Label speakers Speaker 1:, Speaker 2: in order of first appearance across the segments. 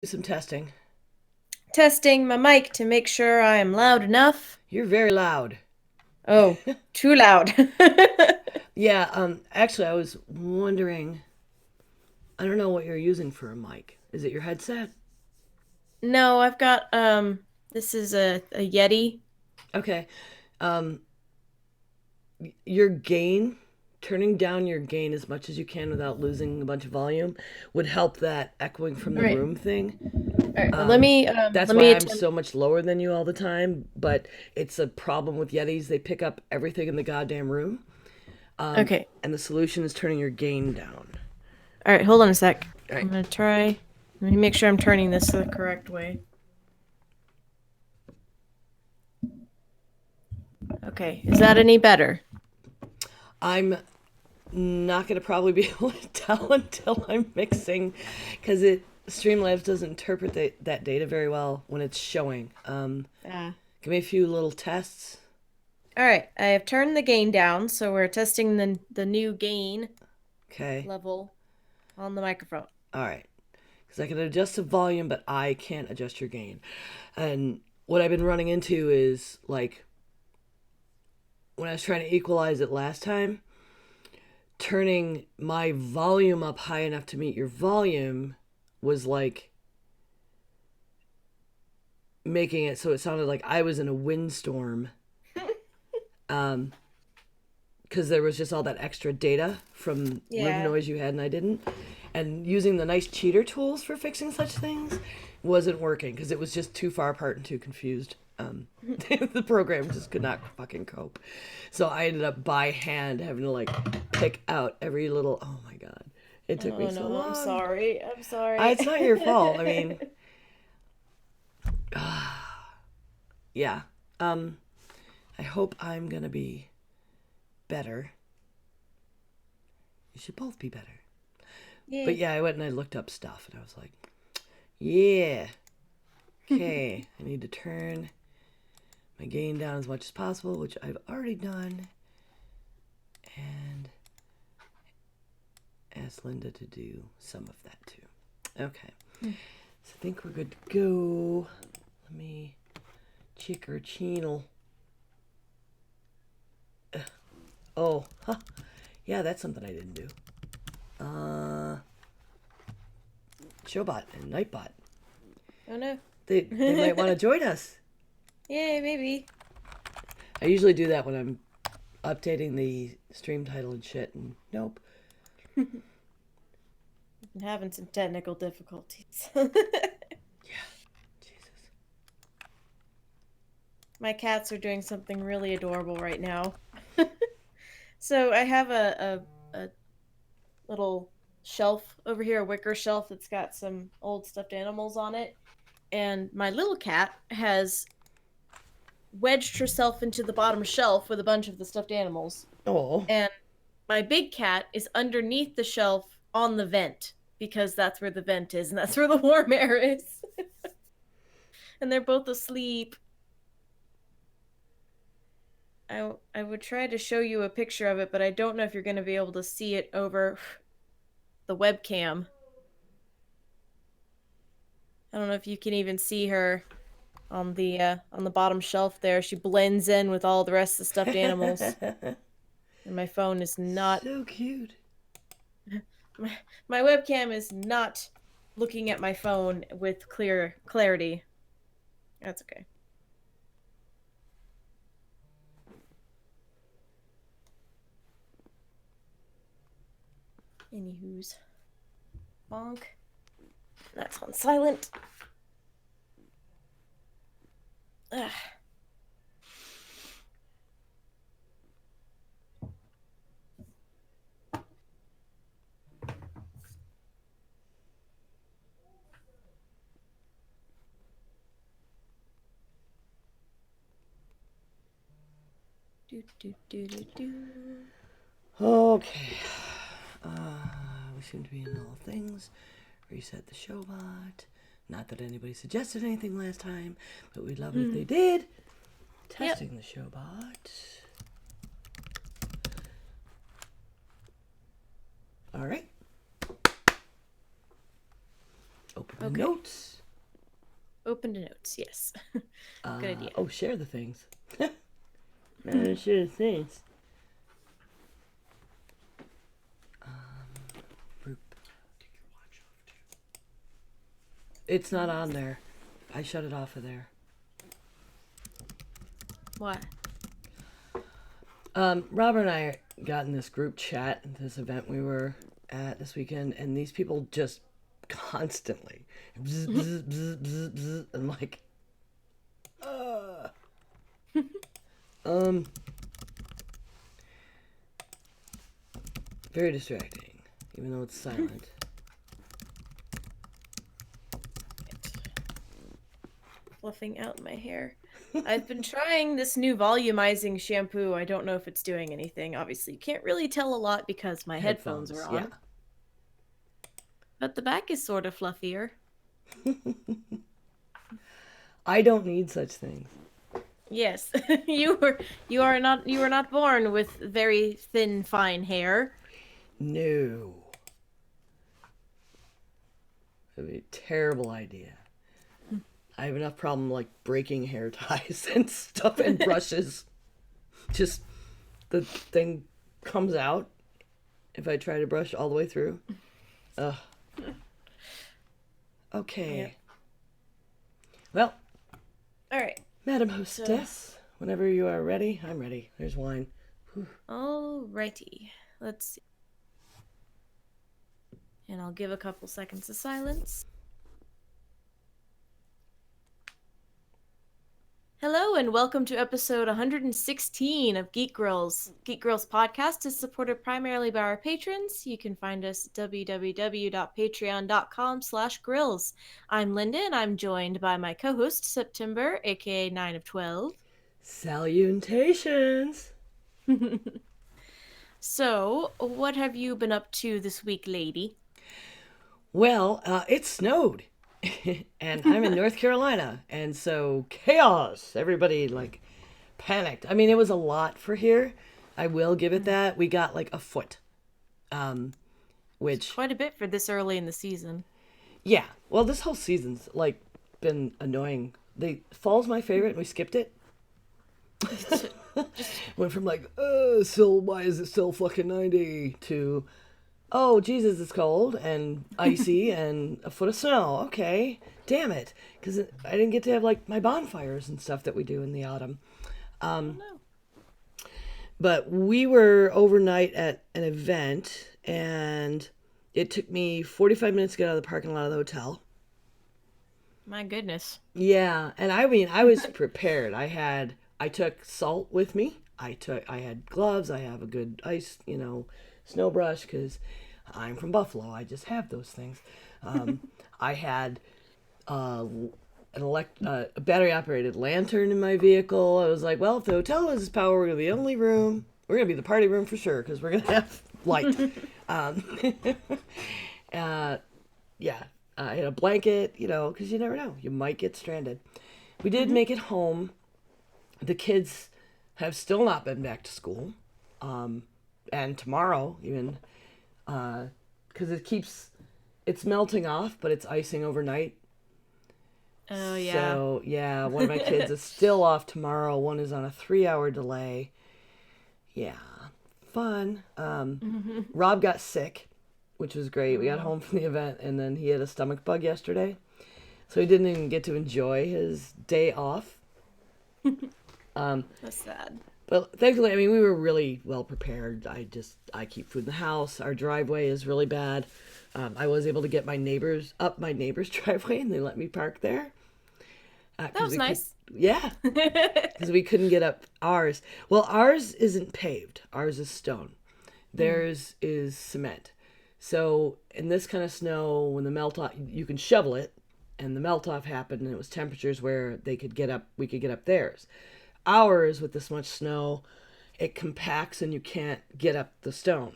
Speaker 1: Do some testing.
Speaker 2: Testing my mic to make sure I am loud enough.
Speaker 1: You're very loud.
Speaker 2: Oh, too loud.
Speaker 1: Yeah, actually I was wondering, I don't know what you're using for a mic. Is it your headset?
Speaker 2: No, I've got this is a Yeti.
Speaker 1: Okay. Um your gain, turning down your gain as much as you can without losing a bunch of volume would help that echoing from
Speaker 2: All
Speaker 1: the
Speaker 2: right.
Speaker 1: room thing.
Speaker 2: All right. Well, let
Speaker 1: Um
Speaker 2: me
Speaker 1: that's
Speaker 2: let
Speaker 1: why
Speaker 2: me
Speaker 1: I'm
Speaker 2: attempt.
Speaker 1: so much lower than you all the time, but it's a problem with Yetis. They pick up everything in the goddamn room. Um
Speaker 2: Okay.
Speaker 1: and the solution is turning your gain down.
Speaker 2: All right, hold on a sec.
Speaker 1: All
Speaker 2: I'm
Speaker 1: right.
Speaker 2: going to try. Let me make sure I'm turning this the correct way. Okay. Is that any better?
Speaker 1: I'm not going to probably be able to tell until I'm mixing because it Streamlabs doesn't interpret that data very well when it's showing.
Speaker 2: Ah.
Speaker 1: Give me a few little tests.
Speaker 2: All right. I have turned the gain down, so we're testing the new gain
Speaker 1: Okay.
Speaker 2: level on the microphone.
Speaker 1: All right. Because I can adjust the volume, but I can't adjust your gain. And what I've been running into is like when I was trying to equalize it last time, turning my volume up high enough to meet your volume was like making it so it sounded like I was in a windstorm. Um, because there was just all that extra data from room
Speaker 2: Yeah.
Speaker 1: noise you had and I didn't. And using the nice cheater tools for fixing such things wasn't working because it was just too far apart and too confused. The program just could not fucking cope. So I ended up by hand having to like pick out every little. Oh my god, it took me
Speaker 2: Oh
Speaker 1: so
Speaker 2: no, I'm
Speaker 1: long.
Speaker 2: sorry. I'm sorry.
Speaker 1: It's not your fault. I mean, yeah. Um, I hope I'm gonna be better. You should both be better. But
Speaker 2: Yay.
Speaker 1: yeah, I went and I looked up stuff and I was like, yeah, okay, I need to turn my gain down as much as possible, which I've already done, and ask Linda to do some of that too. Okay, so I think we're good to go. Let me check our channel. Oh, huh. Yeah, that's something I didn't do. Uh, Showbot and Nightbot.
Speaker 2: Oh no.
Speaker 1: They might want to join us.
Speaker 2: Yay, maybe.
Speaker 1: I usually do that when I'm updating the stream title and shit, and nope.
Speaker 2: I'm having some technical difficulties.
Speaker 1: Yeah, Jesus.
Speaker 2: My cats are doing something really adorable right now. So I have a little shelf over here, a wicker shelf that's got some old stuffed animals on it. And my little cat has wedged herself into the bottom shelf with a bunch of the stuffed animals.
Speaker 1: Oh,
Speaker 2: And my big cat is underneath the shelf on the vent because that's where the vent is and that's where the warm air is. And they're both asleep. I would try to show you a picture of it, but I don't know if you're going to be able to see it over the webcam. I don't know if you can even see her on the bottom shelf there. She blends in with all the rest of the stuffed animals, and my phone is not
Speaker 1: so cute.
Speaker 2: my webcam is not looking at my phone with clear clarity. That's okay. Anywho's bonk. That's on silent. Ugh. Do do do do do.
Speaker 1: Okay. We seem to be in all things. Reset the show bot. Not that anybody suggested anything last time, but we'd love it if they did.
Speaker 2: Yep.
Speaker 1: Testing the show bot. All right. Open the
Speaker 2: Okay.
Speaker 1: notes.
Speaker 2: Open to notes. Yes. Good idea.
Speaker 1: Oh, share the things. Share the things. Group. Take your watch off too. It's not on there. I shut it off of there.
Speaker 2: What?
Speaker 1: Robert and I got in this group chat at this event we were at this weekend, and these people just constantly bzz, bzz, bzz, bzz, bzz. I'm like, very distracting, even though it's silent.
Speaker 2: Fluffing out my hair. I've been trying this new volumizing shampoo. I don't know if it's doing anything. Obviously, you can't really tell a lot because my headphones are on.
Speaker 1: Yeah.
Speaker 2: But the back is sort of fluffier.
Speaker 1: I don't need such things.
Speaker 2: Yes, you were not born with very thin, fine hair.
Speaker 1: No. It would be a terrible idea. I have enough problem like breaking hair ties and stuff and brushes. Just the thing comes out if I try to brush all the way through. Ugh. Okay.
Speaker 2: Yeah.
Speaker 1: Well,
Speaker 2: All right.
Speaker 1: Madam Hostess, whenever you are ready, I'm ready. There's wine.
Speaker 2: Alrighty. Let's see. And I'll give a couple seconds of silence. Hello and welcome to episode 116 of Geek Girls. Geek Girls podcast is supported primarily by our patrons. You can find us at www.patreon.com/grills. I'm Linda and I'm joined by my co-host September, aka NineOf12.
Speaker 1: Salutations.
Speaker 2: So, what have you been up to this week, lady?
Speaker 1: Well, it snowed. And I'm in North Carolina, and so chaos. Everybody like panicked. I mean, it was a lot for here. I will give it that. We got like a foot. Which
Speaker 2: Quite a bit for this early in the season.
Speaker 1: yeah. Well, this whole season's like been annoying. Fall's my favorite, and we skipped it. Went from like, still why is it still fucking 90 to oh, Jesus, it's cold and icy and a foot of snow. Okay, damn it. Because I didn't get to have, like, my bonfires and stuff that we do in the autumn.
Speaker 2: No.
Speaker 1: But we were overnight at an event, and it took me 45 minutes to get out of the parking lot of the hotel.
Speaker 2: My goodness.
Speaker 1: Yeah, and I mean, I was prepared. I took salt with me. I had gloves. I have a good ice, snow brush because I'm from Buffalo. I just have those things. I had a battery operated lantern in my vehicle. I was like, well, if the hotel loses power, we're gonna be the only room. We're gonna be the party room for sure because we're gonna have light. Yeah. I had a blanket, because you never know. You might get stranded. We did make it home. The kids have still not been back to school. And tomorrow, even, because it's melting off, but it's icing overnight.
Speaker 2: Oh, yeah.
Speaker 1: So, yeah, one of my kids is still off tomorrow. One is on a 3-hour delay. Yeah, fun. Rob got sick, which was great. We got home from the event, and then he had a stomach bug yesterday. So he didn't even get to enjoy his day off.
Speaker 2: That's sad.
Speaker 1: But thankfully, I mean, we were really well prepared. I keep food in the house. Our driveway is really bad. I was able to get my neighbor's driveway, and they let me park there.
Speaker 2: That was nice.
Speaker 1: Yeah, because we couldn't get up ours. Well, ours isn't paved. Ours is stone. Theirs is cement. So in this kind of snow, when the melt off, you can shovel it, and the melt off happened, and it was temperatures where we could get up theirs. Ours, with this much snow, it compacts and you can't get up the stone.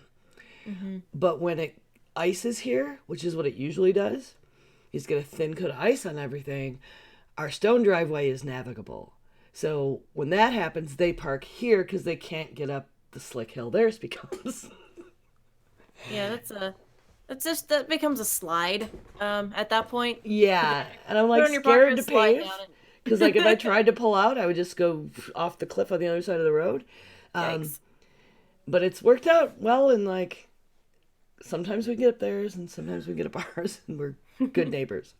Speaker 1: But when it ices here, which is what it usually does, is get a thin coat of ice on everything, our stone driveway is navigable. So when that happens, they park here because they can't get up the slick hill theirs becomes.
Speaker 2: Yeah, that's a That's just that becomes a slide. At that point, you
Speaker 1: Yeah, and I'm
Speaker 2: put it
Speaker 1: like
Speaker 2: on your pocket,
Speaker 1: scared to
Speaker 2: slide down
Speaker 1: pave
Speaker 2: it.
Speaker 1: because like if I tried to pull out, I would just go off the cliff on the other side of the road. Um,
Speaker 2: Yikes!
Speaker 1: but it's worked out well, and like sometimes we get up theirs, and sometimes we get up ours, and we're good neighbors.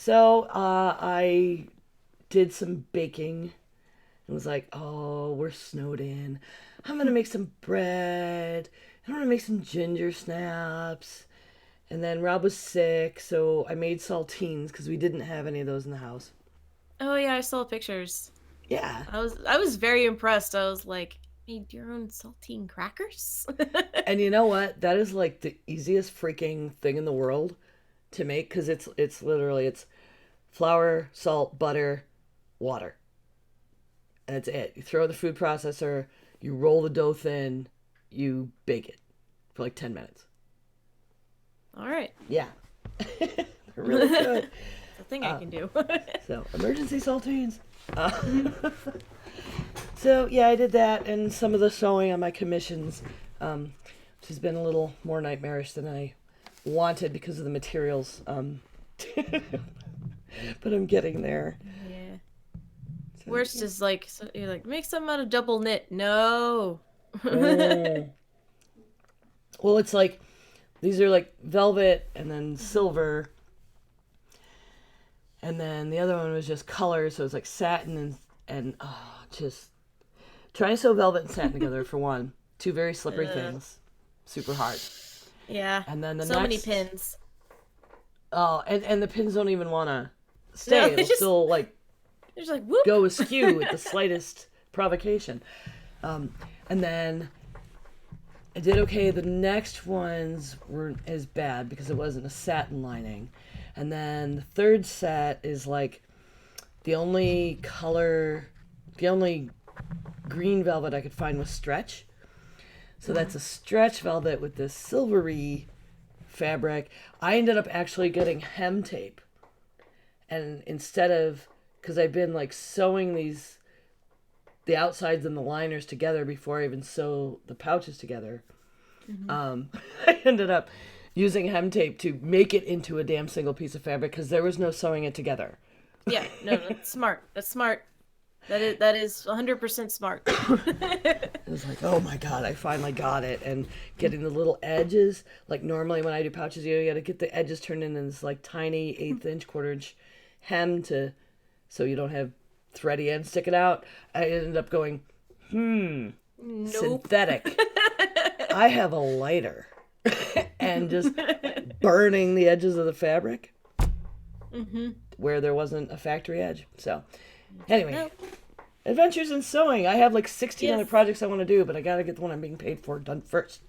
Speaker 1: I did some baking. It was like, oh, we're snowed in. I'm gonna make some bread. I'm gonna make some ginger snaps. And then Rob was sick, so I made saltines because we didn't have any of those in the house.
Speaker 2: Oh yeah, I saw pictures.
Speaker 1: Yeah.
Speaker 2: I was very impressed. I was like, made your own saltine crackers?
Speaker 1: And you know what? That is like the easiest freaking thing in the world to make because it's literally it's flour, salt, butter, water. And that's it. You throw the food processor, you roll the dough thin, you bake it for like 10 minutes.
Speaker 2: All right,
Speaker 1: Yeah. They're really good.
Speaker 2: it's a thing I
Speaker 1: Uh,
Speaker 2: can do.
Speaker 1: so, emergency saltines. Uh, so, yeah, I did that and some of the sewing on my commissions, which has been a little more nightmarish than I wanted because of the materials. But I'm getting there.
Speaker 2: Yeah.
Speaker 1: So,
Speaker 2: Worst
Speaker 1: yeah.
Speaker 2: is like you're like make some out of double knit. No.
Speaker 1: Mm. Well, it's like these are like velvet and then silver, and then the other one was just color, so it's like satin and just trying to sew velvet and satin together for one, two very slippery
Speaker 2: uh,
Speaker 1: things, super hard.
Speaker 2: yeah.
Speaker 1: And then the
Speaker 2: So many
Speaker 1: next,
Speaker 2: pins.
Speaker 1: oh, and the pins don't even want to
Speaker 2: No,
Speaker 1: stay.
Speaker 2: they
Speaker 1: It'll
Speaker 2: just
Speaker 1: still like
Speaker 2: they're just like whoop.
Speaker 1: go askew at the slightest provocation. Um, and then I did okay. The next ones weren't as bad because it wasn't a satin lining. And then the third set is like the only color, the only green velvet I could find was stretch. So that's a stretch velvet with this silvery fabric. I ended up actually getting hem tape. And instead of, because I've been like sewing the outsides and the liners together before I even sew the pouches together,
Speaker 2: Mm-hmm.
Speaker 1: I ended up using hem tape to make it into a damn single piece of fabric because there was no sewing it together.
Speaker 2: Yeah, no, that's smart. That's smart. That is 100% smart.
Speaker 1: It was like, oh my god, I finally got it. And getting the little edges, like normally when I do pouches, you got to get the edges turned in this like tiny eighth inch, quarter inch hem to, so you don't have thready ends sticking out. I ended up going,
Speaker 2: Nope.
Speaker 1: synthetic. I have a lighter and just burning the edges of the fabric
Speaker 2: Mm-hmm.
Speaker 1: where there wasn't a factory edge. So, anyway,
Speaker 2: No.
Speaker 1: adventures in sewing. I have like 16 other
Speaker 2: Yes.
Speaker 1: projects I want to do, but I got to get the one I'm being paid for done first.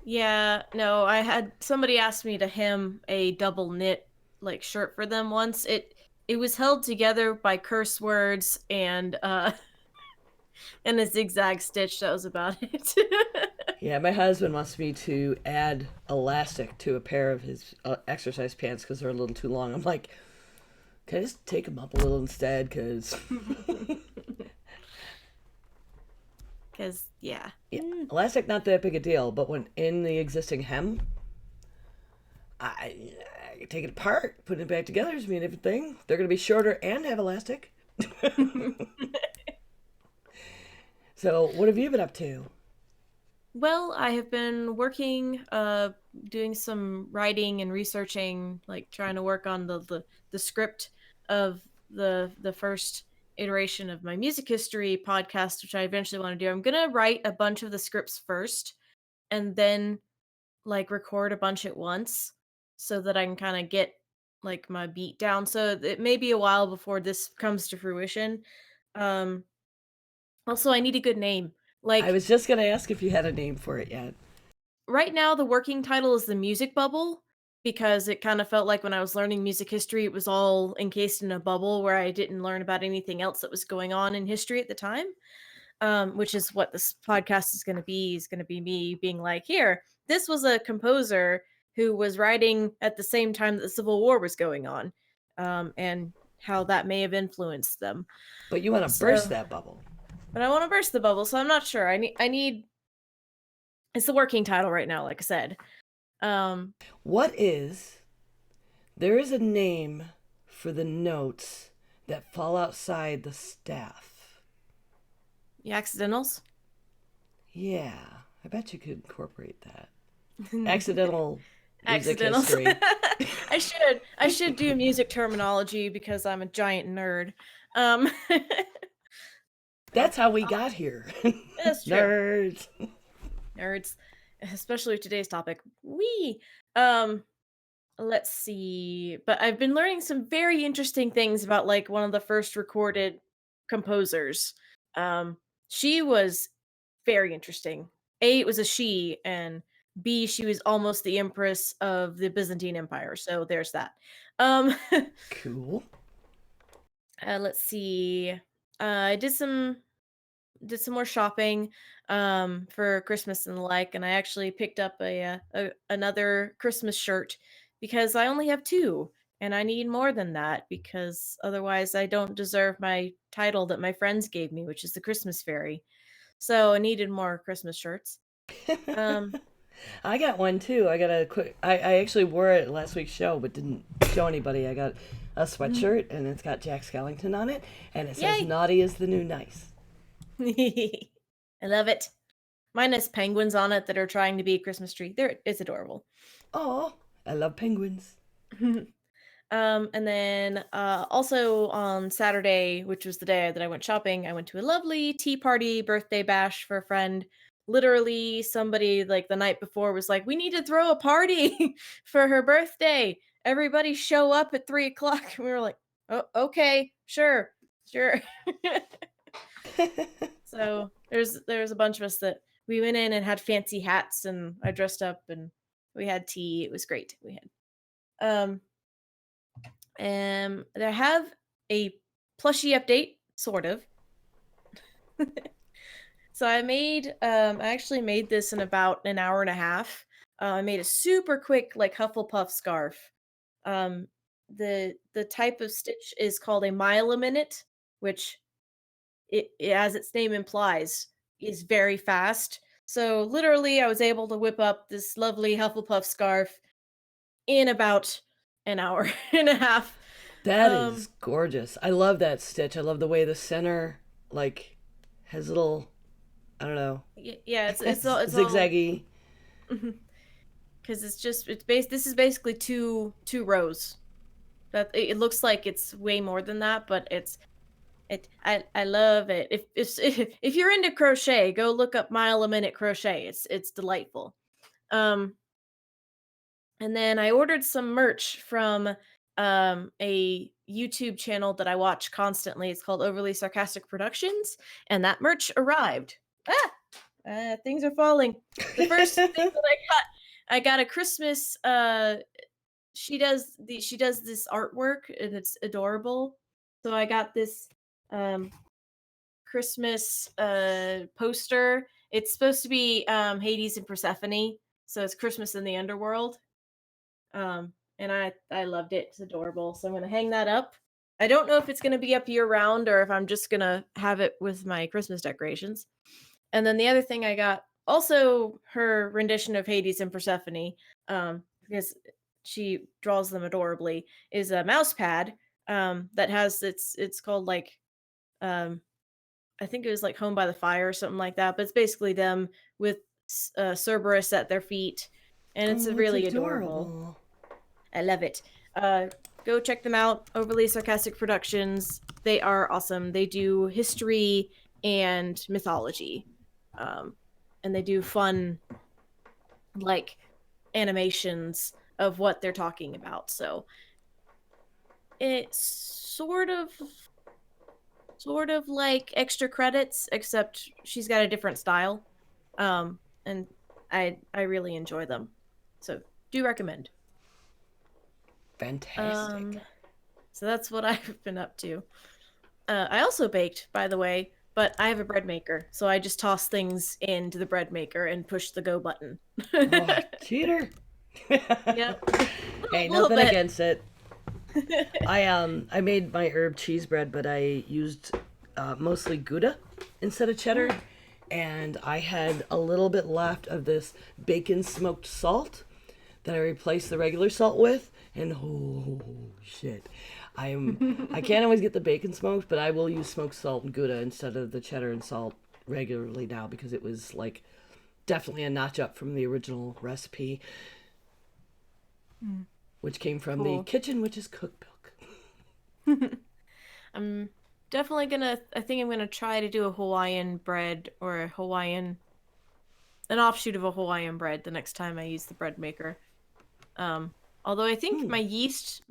Speaker 2: Yeah, no, I had somebody asked me to hem a double knit like shirt for them once. It was held together by curse words and and a zigzag stitch. That was about it.
Speaker 1: Yeah, my husband wants me to add elastic to a pair of his exercise pants because they're a little too long. I'm like, can I just take them up a little instead? Because,
Speaker 2: Cuz yeah.
Speaker 1: yeah, elastic not that big a deal, but when in the existing hem, I, I take it apart, put it back together, just mean different thing. They're going to be shorter and have elastic. So, what have you been up to?
Speaker 2: Well, I have been working doing some writing and researching, like trying to work on the script of the first iteration of my music history podcast, which I eventually want to do. I'm gonna write a bunch of the scripts first and then like record a bunch at once so that I can kind of get like my beat down. So it may be a while before this comes to fruition. Um Also I need a good name.
Speaker 1: I
Speaker 2: Like
Speaker 1: was just going to ask if you had a name for it yet.
Speaker 2: right now the working title is the music bubble because it kind of felt like when I was learning music history it was all encased in a bubble where I didn't learn about anything else that was going on in history at the time. Which is what this podcast is going to be me being like, here, this was a composer who was writing at the same time that the Civil War was going on, and how that may have influenced them.
Speaker 1: But you want to burst
Speaker 2: So,
Speaker 1: that bubble.
Speaker 2: but I want to burst the bubble, so I'm not sure. I need It's the working title right now, like I said. Um,
Speaker 1: What is. There is a name for the notes that fall outside the staff.
Speaker 2: the accidentals.
Speaker 1: Yeah, I bet you could incorporate that. Accidental music
Speaker 2: Accidentals.
Speaker 1: history.
Speaker 2: I should do music terminology because I'm a giant nerd. Um,
Speaker 1: That's
Speaker 2: I'll,
Speaker 1: how we got here.
Speaker 2: that's true.
Speaker 1: Nerds.
Speaker 2: Nerds, especially with today's topic. Um, let's see. But I've been learning some very interesting things about like one of the first recorded composers. Um, she was very interesting. A, it was a she, and B, she was almost the empress of the Byzantine Empire. So there's that. Um,
Speaker 1: Cool.
Speaker 2: let's see. I did some more shopping for Christmas and the like, and I actually picked up another Christmas shirt because I only have two, and I need more than that because otherwise I don't deserve my title that my friends gave me, which is the Christmas fairy. So I needed more Christmas shirts. Um,
Speaker 1: I got one too. I got a quick. I actually wore it last week's show, but didn't show anybody. I got a sweatshirt, and it's got Jack Skellington on it, and it says
Speaker 2: Yay!
Speaker 1: "Naughty is the new nice."
Speaker 2: I love it. Mine has penguins on it that are trying to be a Christmas tree. It's adorable.
Speaker 1: Oh, I love penguins.
Speaker 2: And then also on Saturday, which was the day that I went shopping, I went to a lovely tea party birthday bash for a friend. Literally, somebody like the night before was like, "We need to throw a party for her birthday. Everybody show up at 3 o'clock." And we were like, "Oh, okay, sure, sure." So there's a bunch of us that we went in and had fancy hats, and I dressed up and we had tea. It was great. We had they have a plushie update, sort of. So I actually made this in about an hour and a half. I made a super quick like Hufflepuff scarf. Um, the type of stitch is called a mile a minute, which as its name implies, is very fast. So literally, I was able to whip up this lovely Hufflepuff scarf in about an hour and a half.
Speaker 1: That
Speaker 2: Um,
Speaker 1: is gorgeous. I love that stitch. I love the way the center like has little. I don't know.
Speaker 2: yeah, it's all
Speaker 1: Zigzaggy.
Speaker 2: because it's just it's base. This is basically two rows. That it looks like it's way more than that, but I love it. If you're into crochet, go look up mile a minute crochet. It's delightful. Um, and then I ordered some merch from a YouTube channel that I watch constantly. It's called Overly Sarcastic Productions, and that merch arrived. Ah, things are falling. The first thing that I got a Christmas. She does this artwork, and it's adorable. So I got this um Christmas poster. It's supposed to be Hades and Persephone, so it's Christmas in the underworld. And I loved it. It's adorable. So I'm gonna hang that up. I don't know if it's gonna be up year round or if I'm just gonna have it with my Christmas decorations. And then the other thing I got, also her rendition of Hades and Persephone, because she draws them adorably, is a mouse pad that has it's called like um I think it was like Home by the Fire or something like that, but it's basically them with Cerberus at their feet, and it's
Speaker 1: Oh, it's
Speaker 2: really adorable.
Speaker 1: adorable.
Speaker 2: I love it. Uh, go check them out. Overly Sarcastic Productions. They are awesome. They do history and mythology, um, and they do fun like animations of what they're talking about. So it's sort of like extra credits, except she's got a different style. And I really enjoy them. So do recommend.
Speaker 1: Fantastic.
Speaker 2: Um, so that's what I've been up to. I also baked, by the way, but I have a bread maker, so I just toss things into the bread maker and push the go button.
Speaker 1: Oh, cheater.
Speaker 2: Yep,
Speaker 1: Hey,
Speaker 2: little
Speaker 1: nothing
Speaker 2: bit.
Speaker 1: against it. I made my herb cheese bread, but I used mostly Gouda instead of cheddar, and I had a little bit left of this bacon smoked salt that I replaced the regular salt with, and oh shit. I can't always get the bacon smoked, but I will use smoked salt and Gouda instead of the cheddar and salt regularly now because it was like definitely a notch up from the original recipe, which came from the
Speaker 2: Cool.
Speaker 1: kitchen witch's cookbook.
Speaker 2: I'm definitely gonna. I think I'm gonna try to do a Hawaiian bread or an offshoot of a Hawaiian bread the next time I use the bread maker. Um, Although I think
Speaker 1: Hmm.
Speaker 2: my yeast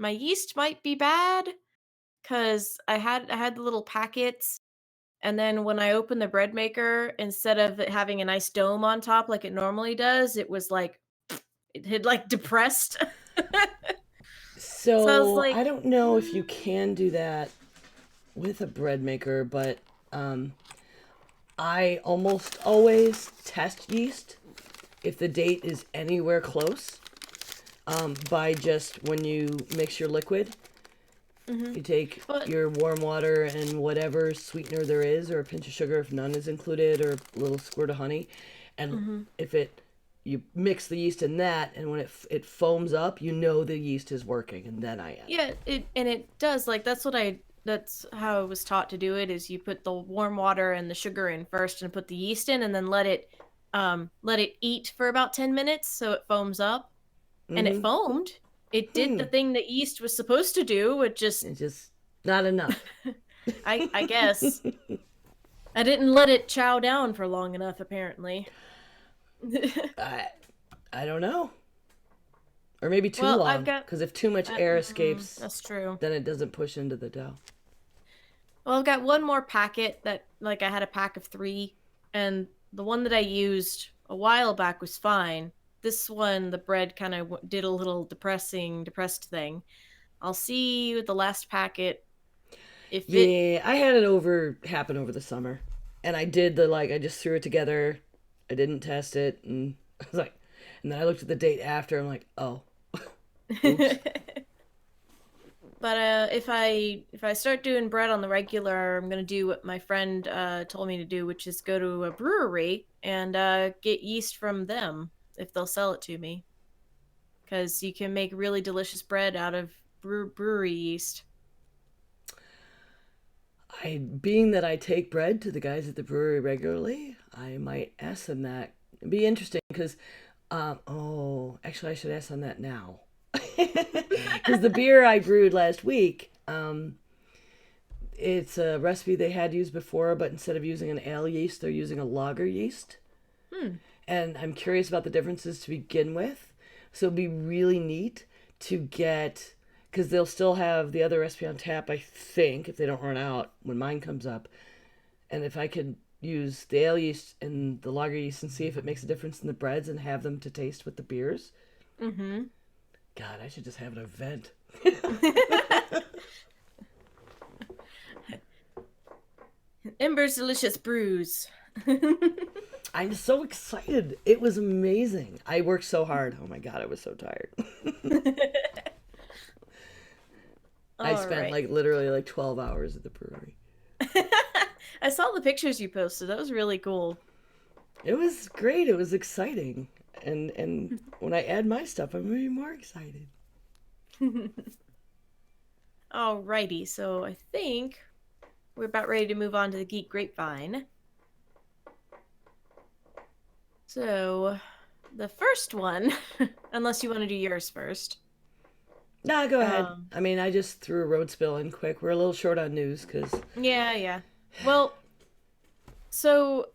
Speaker 2: might be bad because I had the little packets, and then when I opened the bread maker, instead of it having a nice dome on top like it normally does, it was like it had like depressed. So I was
Speaker 1: So I
Speaker 2: like,
Speaker 1: don't know if you
Speaker 2: mm,
Speaker 1: can do that with a bread maker, but I almost always test yeast if the date is anywhere close, by just when you mix your liquid,
Speaker 2: mm-hmm.
Speaker 1: you take
Speaker 2: But
Speaker 1: your warm water and whatever sweetener there is, or a pinch of sugar if none is included, or a little squirt of honey, and
Speaker 2: mm-hmm.
Speaker 1: if it you mix the yeast in that, and when it foams up, you know the yeast is working, and then I add it.
Speaker 2: Yeah, it does like that's how I was taught to do it is you put the warm water and the sugar in first and put the yeast in and then let it eat for about 10 minutes so it foams up and it
Speaker 1: Mm-hmm.
Speaker 2: foamed. It did
Speaker 1: Hmm.
Speaker 2: the thing that yeast was supposed to do. It just
Speaker 1: It's just not enough.
Speaker 2: I guess I didn't let it chow down for long enough apparently.
Speaker 1: I I don't know, or maybe too
Speaker 2: Well, I've
Speaker 1: long.
Speaker 2: got
Speaker 1: Because if too much air escapes,
Speaker 2: that's true.
Speaker 1: then it doesn't push into the dough.
Speaker 2: Well, I've got one more packet that, like, I had a pack of 3, and the one that I used a while back was fine. This one, the bread kind of did a little depressed thing. I'll see with the last packet if it.
Speaker 1: Yeah, I had it over happen over the summer, and I did the like I just threw it together. I didn't test it, and I was like, and then I looked at the date after. I'm like, oh, oops.
Speaker 2: But if I start doing bread on the regular, I'm gonna do what my friend told me to do, which is go to a brewery and get yeast from them if they'll sell it to me. Because you can make really delicious bread out of brewery yeast.
Speaker 1: I being that I take bread to the guys at the brewery regularly, I might ask them that. It'd be interesting because, oh, actually, I should ask them that now. Because the beer I brewed last week, it's a recipe they had used before, but instead of using an ale yeast, they're using a lager yeast.
Speaker 2: Hmm.
Speaker 1: And I'm curious about the differences to begin with. So it'd be really neat to get, because they'll still have the other recipe on tap, I think, if they don't run out when mine comes up. And if I could use the ale yeast and the lager yeast and see if it makes a difference in the breads and have them to taste with the beers.
Speaker 2: Mm-hmm.
Speaker 1: God, I should just have an event.
Speaker 2: Ember's delicious brews.
Speaker 1: I'm so excited. It was amazing. I worked so hard. Oh my God, I was so tired. I
Speaker 2: All
Speaker 1: spent
Speaker 2: right.
Speaker 1: like literally like 12 hours at the brewery.
Speaker 2: I saw the pictures you posted. That was really cool.
Speaker 1: It was great. It was exciting. And when I add my stuff, I'm even more excited.
Speaker 2: Alrighty, so I think we're about ready to move on to the Geek Grapevine. So, the first one, unless you want to do yours first.
Speaker 1: Nah, go ahead.
Speaker 2: Um,
Speaker 1: I mean, I just threw a road spill in quick. We're a little short on news because
Speaker 2: yeah, yeah. Well, so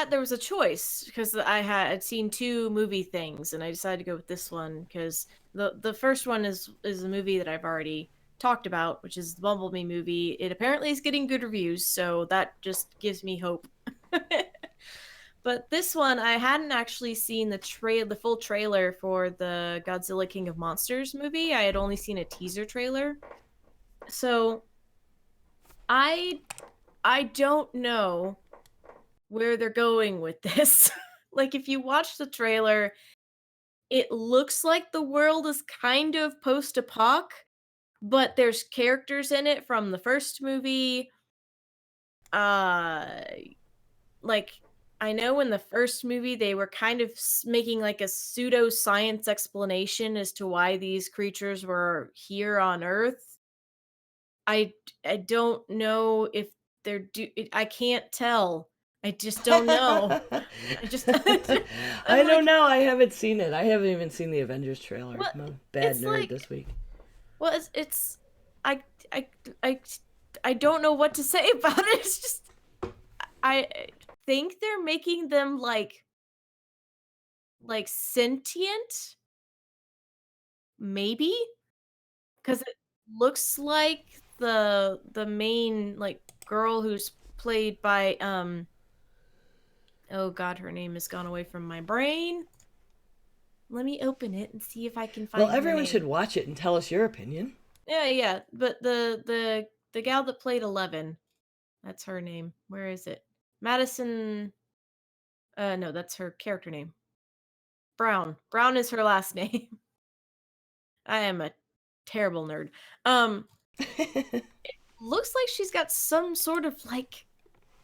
Speaker 2: there was a choice because I'd seen 2 movie things and I decided to go with this one because the first one is a movie that I've already talked about, which is the Bumblebee movie. It apparently is getting good reviews, so that just gives me hope. But this one, I hadn't actually seen the full trailer for the Godzilla King of Monsters movie. I had only seen a teaser trailer. So I I don't know where they're going with this. Like if you watch the trailer, it looks like the world is kind of post-apoc, but there's characters in it from the first movie. Uh like I know in the first movie they were kind of making like a pseudo science explanation as to why these creatures were here on Earth. I don't know if I can't tell. I just don't know. I just I'm
Speaker 1: I don't
Speaker 2: like,
Speaker 1: know. I haven't seen it. I haven't even seen the Avengers trailer.
Speaker 2: what?
Speaker 1: I'm a bad
Speaker 2: It's
Speaker 1: nerd
Speaker 2: like,
Speaker 1: this week.
Speaker 2: well, it's I I I I don't know what to say about it. It's just I think they're making them like sentient, maybe, because it looks like the main like girl who's played by oh god, her name has gone away from my brain. Let me open it and see if I can
Speaker 1: Well,
Speaker 2: find her
Speaker 1: everyone should
Speaker 2: name.
Speaker 1: watch it and tell us your opinion.
Speaker 2: Yeah, yeah, but the gal that played 11, that's her name. Where is it? Madison. No, that's her character name. Brown. Brown is her last name. I am a terrible nerd. Um, looks like she's got some sort of like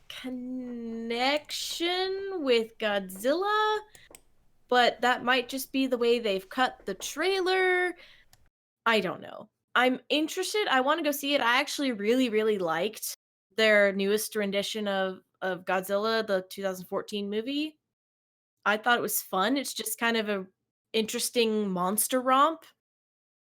Speaker 2: connection with Godzilla, but that might just be the way they've cut the trailer. I don't know. I'm interested. I want to go see it. I actually really, really liked their newest rendition of Godzilla, the 2014 movie. I thought it was fun. It's just kind of a interesting monster romp,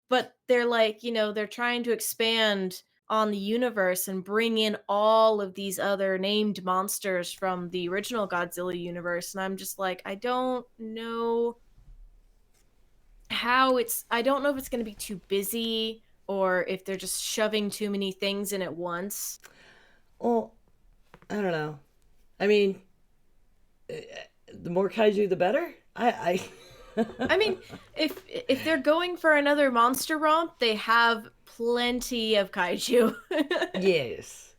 Speaker 2: but they're like, they're trying to expand on the universe and bring in all of these other named monsters from the original Godzilla universe, and I'm just like, I don't know if it's going to be too busy or if they're just shoving too many things in at once.
Speaker 1: Well, I don't know. I mean, the more kaiju, the better.
Speaker 2: I mean, if they're going for another monster romp, they have plenty of kaiju.
Speaker 1: Yes,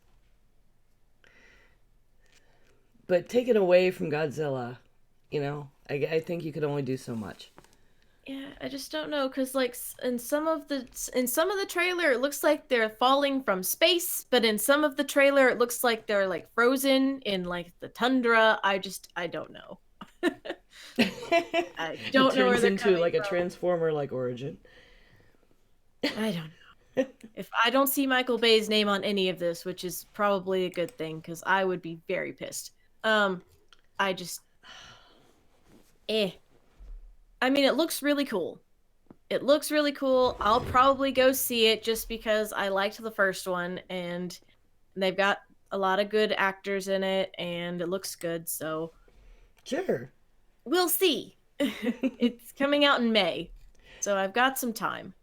Speaker 1: but take it away from Godzilla. I think you could only do so much.
Speaker 2: Yeah, I just don't know because like in some of the trailer it looks like they're falling from space, but in some of the trailer it looks like they're like frozen in like the tundra. I don't know. I
Speaker 1: It
Speaker 2: don't know where
Speaker 1: turns
Speaker 2: they're
Speaker 1: into
Speaker 2: coming
Speaker 1: like a
Speaker 2: from.
Speaker 1: transformer like origin.
Speaker 2: I don't know. If I don't see Michael Bay's name on any of this, which is probably a good thing because I would be very pissed. I just eh. I mean, it looks really cool. It looks really cool. I'll probably go see it just because I liked the first one and they've got a lot of good actors in it and it looks good. So
Speaker 1: Sure.
Speaker 2: we'll see. It's coming out in May. So I've got some time.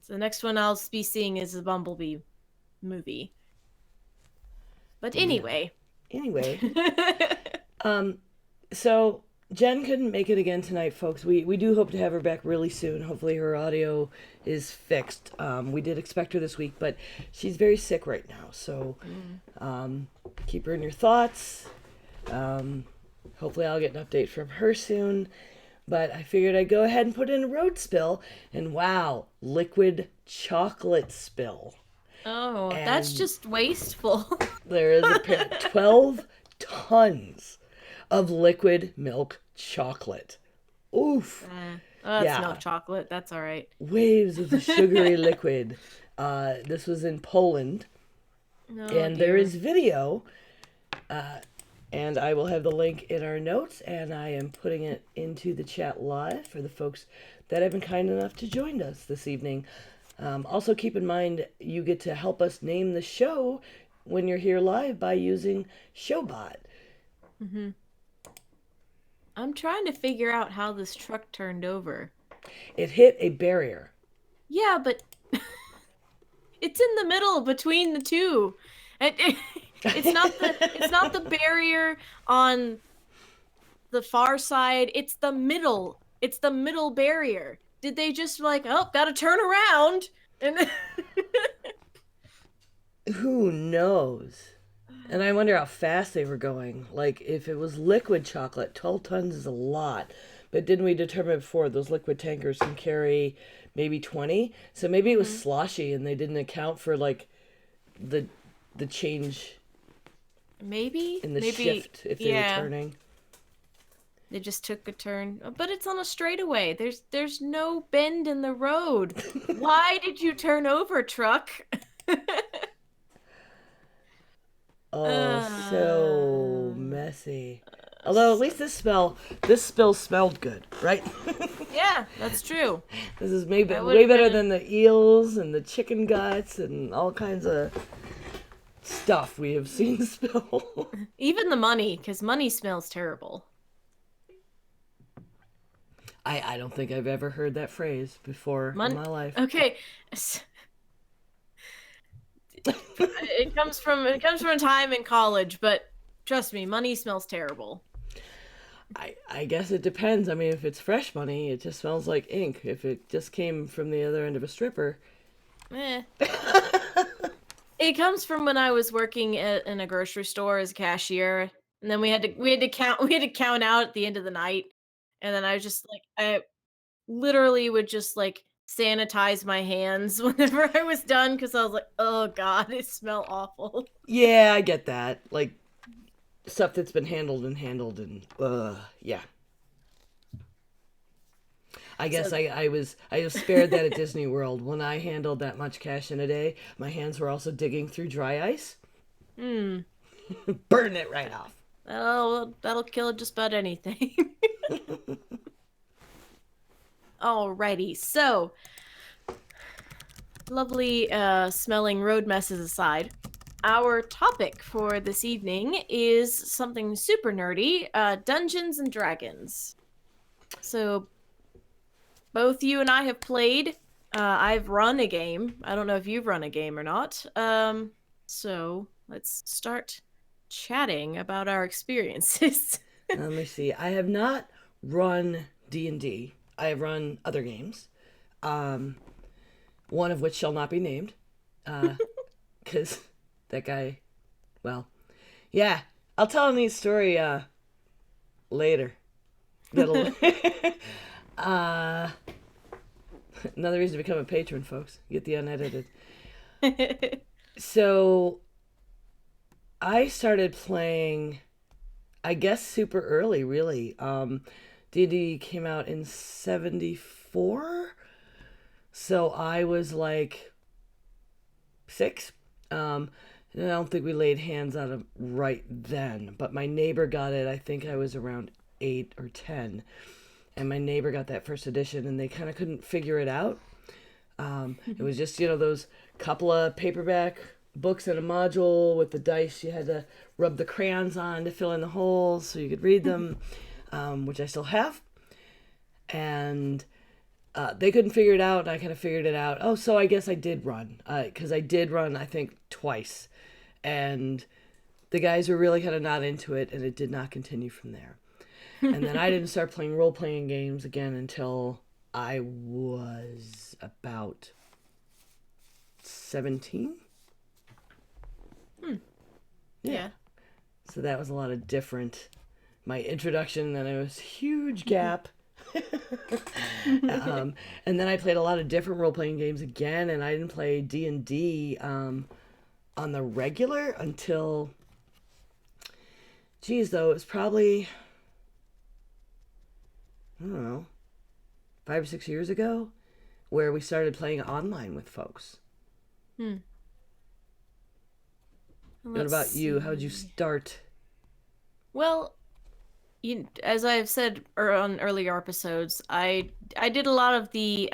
Speaker 2: So the next one I'll be seeing is the Bumblebee movie. But
Speaker 1: Yeah.
Speaker 2: anyway.
Speaker 1: Anyway, um, so Jen couldn't make it again tonight, folks. We do hope to have her back really soon. Hopefully, her audio is fixed. We did expect her this week, but she's very sick right now. So keep her in your thoughts. Hopefully, I'll get an update from her soon. But I figured I'd go ahead and put in a road spill, and wow, liquid chocolate spill.
Speaker 2: Oh, that's
Speaker 1: And
Speaker 2: just wasteful.
Speaker 1: there is a 12 tons of liquid milk chocolate. Oof.
Speaker 2: Oh, that's
Speaker 1: Yeah.
Speaker 2: milk chocolate. That's all right.
Speaker 1: Waves of the sugary liquid. This was in Poland.
Speaker 2: Oh
Speaker 1: And there
Speaker 2: dear.
Speaker 1: is video. And I will have the link in our notes. And I am putting it into the chat live for the folks that have been kind enough to join us this evening. Also, keep in mind you get to help us name the show when you're here live by using Showbot.
Speaker 2: Hmm. I'm trying to figure out how this truck turned over.
Speaker 1: It hit a barrier.
Speaker 2: Yeah, but it's in the middle between the two. It's not the barrier on the far side. It's the middle. It's the middle barrier. Did they just like, oh, gotta turn around? And
Speaker 1: Who knows? And I wonder how fast they were going. Like, if it was liquid chocolate, 12 tons is a lot. But didn't we determine before those liquid tankers can carry maybe 20? So maybe it was
Speaker 2: Mhm.
Speaker 1: sloshy and they didn't account for, like, the change
Speaker 2: Maybe,
Speaker 1: in the
Speaker 2: maybe,
Speaker 1: shift if they were
Speaker 2: yeah.
Speaker 1: turning.
Speaker 2: They just took a turn, but it's on a straightaway. There's no bend in the road. Why did you turn over, truck?
Speaker 1: Oh, so
Speaker 2: uh,
Speaker 1: messy. Although at
Speaker 2: so,
Speaker 1: least this spill smelled good, right?
Speaker 2: yeah, that's true.
Speaker 1: This is maybe
Speaker 2: That would
Speaker 1: way
Speaker 2: have been
Speaker 1: better than the eels and the chicken guts and all kinds of stuff we have seen spill.
Speaker 2: even the money, because money smells terrible.
Speaker 1: I don't think I've ever heard that phrase before in
Speaker 2: Mon
Speaker 1: my life.
Speaker 2: Okay, it comes from a time in college, but trust me, money smells terrible.
Speaker 1: I guess it depends. I mean, if it's fresh money, it just smells like ink. If it just came from the other end of a stripper,
Speaker 2: Eh. It comes from when I was working in a grocery store as a cashier, and then we had to count out at the end of the night, and then I was just like I literally would just like sanitize my hands whenever I was done because I was like, oh god, it smell awful.
Speaker 1: yeah, I get that. Like stuff that's been handled and yeah. I guess
Speaker 2: So,
Speaker 1: I was spared that at Disney World. When I handled that much cash in a day, my hands were also digging through dry ice,
Speaker 2: hmm,
Speaker 1: burn it right off.
Speaker 2: that'll kill just about anything. Alrighty, so lovely smelling road messes aside, our topic for this evening is something super nerdy, Dungeons and Dragons. So both you and I have played. I've run a game. I don't know if you've run a game or not. So let's start chatting about our experiences.
Speaker 1: Let me see. I have not run D&D. I have run other games. Um, one of which shall not be named, because that guy. Well, yeah, I'll tell a neat story later. That'll. uh, Another reason to become a patron, folks. Get the unedited. So I started playing, I guess, super early, really. D&D came out in 74. So I was like 6. And I don't think we laid hands on it right then. But my neighbor got it, I think I was around 8 or 10. And my neighbor got that first edition and they kind of couldn't figure it out. It was just, those couple of paperback books and a module with the dice you had to rub the crayons on to fill in the holes so you could read them, which I still have. And they couldn't figure it out, and I kind of figured it out. Oh, so I guess I did run, because I did run, I think, twice. And the guys were really kind of not into it, and it did not continue from there. And then I didn't start playing role-playing games again until I was about 17.
Speaker 2: Hmm. Yeah.
Speaker 1: So that was a lot of different. My introduction, then it was a huge gap. And then I played a lot of different role-playing games again, and I didn't play D&D on the regular until, geez, though, it was probably, I don't know, 5 or 6 years ago, where we started playing online with folks.
Speaker 2: Hmm.
Speaker 1: What
Speaker 2: Let's
Speaker 1: about you? How'd you
Speaker 2: see.
Speaker 1: start?
Speaker 2: Well, as I've said on earlier episodes, I did a lot of the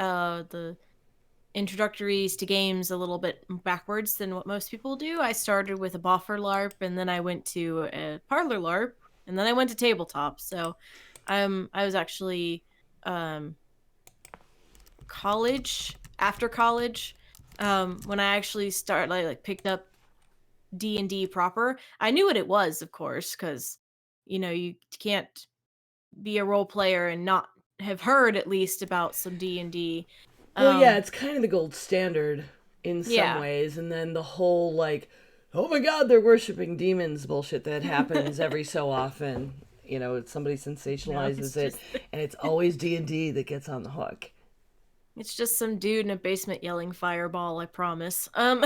Speaker 2: introductories to games a little bit backwards than what most people do. I started with a boffer LARP, and then I went to a parlor LARP, and then I went to tabletop. So, I was actually um college after college, when I actually like picked up D&D proper. I knew what it was, of course, because you can't be a role player and not have heard at least about some D&D.
Speaker 1: Well, yeah,
Speaker 2: Um
Speaker 1: it's kind of the gold standard in some
Speaker 2: yeah.
Speaker 1: ways, and then the whole like, oh my God, they're worshiping demons bullshit that happens every so often. Somebody
Speaker 2: No,
Speaker 1: sensationalizes it, and it's always D&D that gets on the hook.
Speaker 2: it's just some dude in a basement yelling fireball, I promise. Um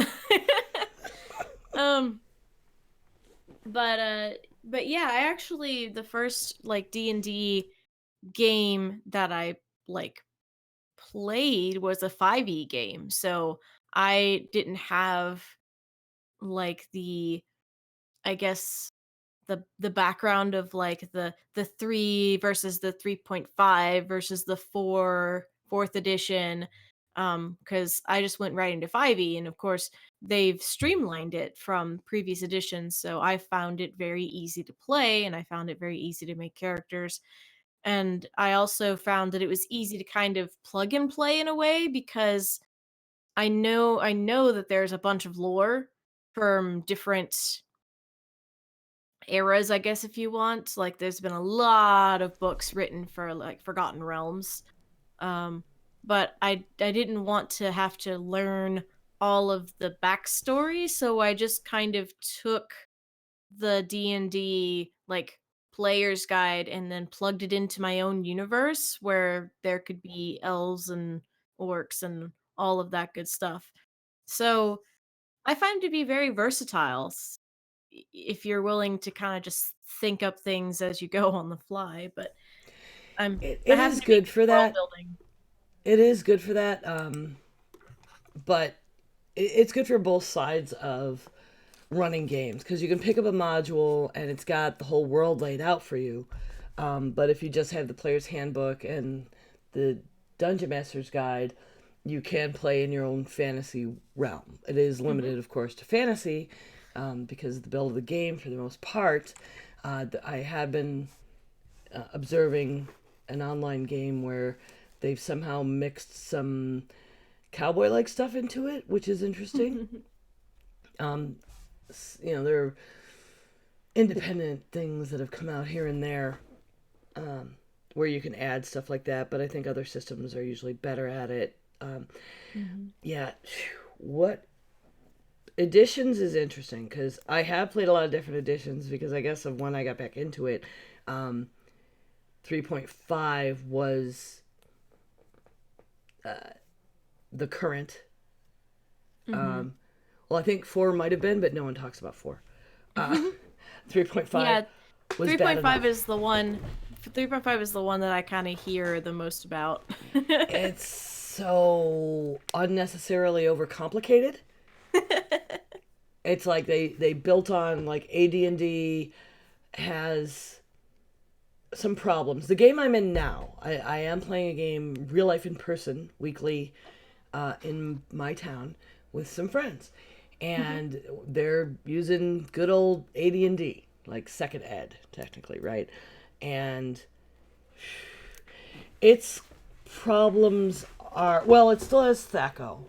Speaker 2: But yeah, I actually the first like D&D game that I like played was a 5e game. So I didn't have like the I guess the background of like the 3 versus the 3.5 versus the 4th edition, cuz I just went right into 5e, and of course they've streamlined it from previous editions, so I found it very easy to play and I found it very easy to make characters. And I also found that it was easy to kind of plug and play in a way because I know that there's a bunch of lore from different eras, I guess, if you want. Like there's been a lot of books written for like Forgotten Realms. Um but I didn't want to have to learn all of the backstory, so I just kind of took the D&D like player's guide and then plugged it into my own universe where there could be elves and orcs and all of that good stuff. So, I find it to be very versatile if you're willing to kind of just think up things as you go on the fly, but I
Speaker 1: It
Speaker 2: happen
Speaker 1: is
Speaker 2: to be
Speaker 1: good
Speaker 2: good
Speaker 1: for
Speaker 2: at world
Speaker 1: that.
Speaker 2: building.
Speaker 1: It is good for that. But it's good for both sides of running games because you can pick up a module and it's got the whole world laid out for you. But if you just have the player's handbook and the dungeon master's guide, you can play in your own fantasy realm. It is
Speaker 2: Mhm.
Speaker 1: limited, of course, to fantasy because of the build of the game for the most part. I have been observing an online game where they've somehow mixed some cowboy like stuff into it, which is interesting. Um, there are independent things that have come out here and there where you can add stuff like that, but I think other systems are usually better at it.
Speaker 2: Mhm.
Speaker 1: Yeah, what editions is interesting because I have played a lot of different editions because I guess of when I got back into it. Um, 3.5 was the current.
Speaker 2: Mhm.
Speaker 1: Um, well, I think 4 might have been, but no one talks about 4. Uh, 3.5
Speaker 2: Yeah,
Speaker 1: was bad
Speaker 2: 3.5
Speaker 1: enough.
Speaker 2: is the one 3.5 is the one that I kind of hear the most about.
Speaker 1: It's so unnecessarily overcomplicated. It's like they built on like AD&D has some problems. The game I'm in now, I am playing a game real life in person weekly in my town with some friends, and they're using good old AD&D like second ed technically, right? And its problems are well, it still has Thaco,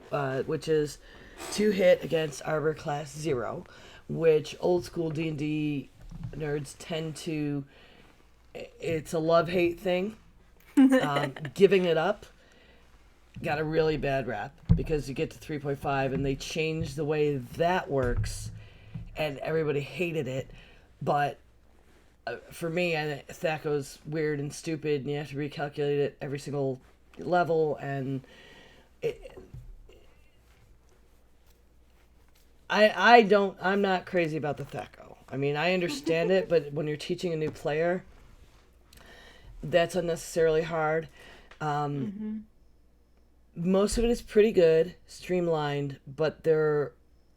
Speaker 1: which is 2 hit against Arbor Class 0, which old school D&D nerds tend to. It's a love hate thing. Giving it up got a really bad rap because you get to 3.5 and they changed the way that works, and everybody hated it. But for me, Thaco's weird and stupid, and you have to recalculate it every single level, and it, I'm not crazy about the Thaco. I mean, I understand it, but when you're teaching a new player, that's unnecessarily hard. Um,
Speaker 2: Mhm.
Speaker 1: Most of it is pretty good, streamlined, but the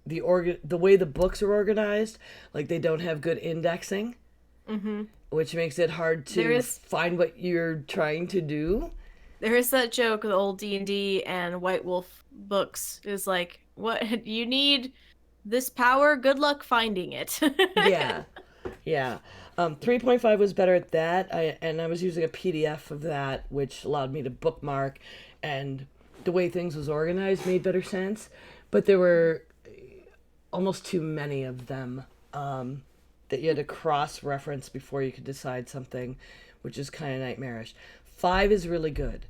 Speaker 1: way the books are organized, like they don't have good indexing,
Speaker 2: Mhm.
Speaker 1: which makes it hard
Speaker 2: There
Speaker 1: to
Speaker 2: is
Speaker 1: find what you're trying to do.
Speaker 2: there is that joke with old D&D and White Wolf books is like, what you need this power, good luck finding it.
Speaker 1: Yeah, yeah. 3.5 was better at that. I was using a PDF of that, which allowed me to bookmark, and the way things was organized made better sense. But there were almost too many of them that you had to cross reference before you could decide something, which is kind of nightmarish. 5 is really good.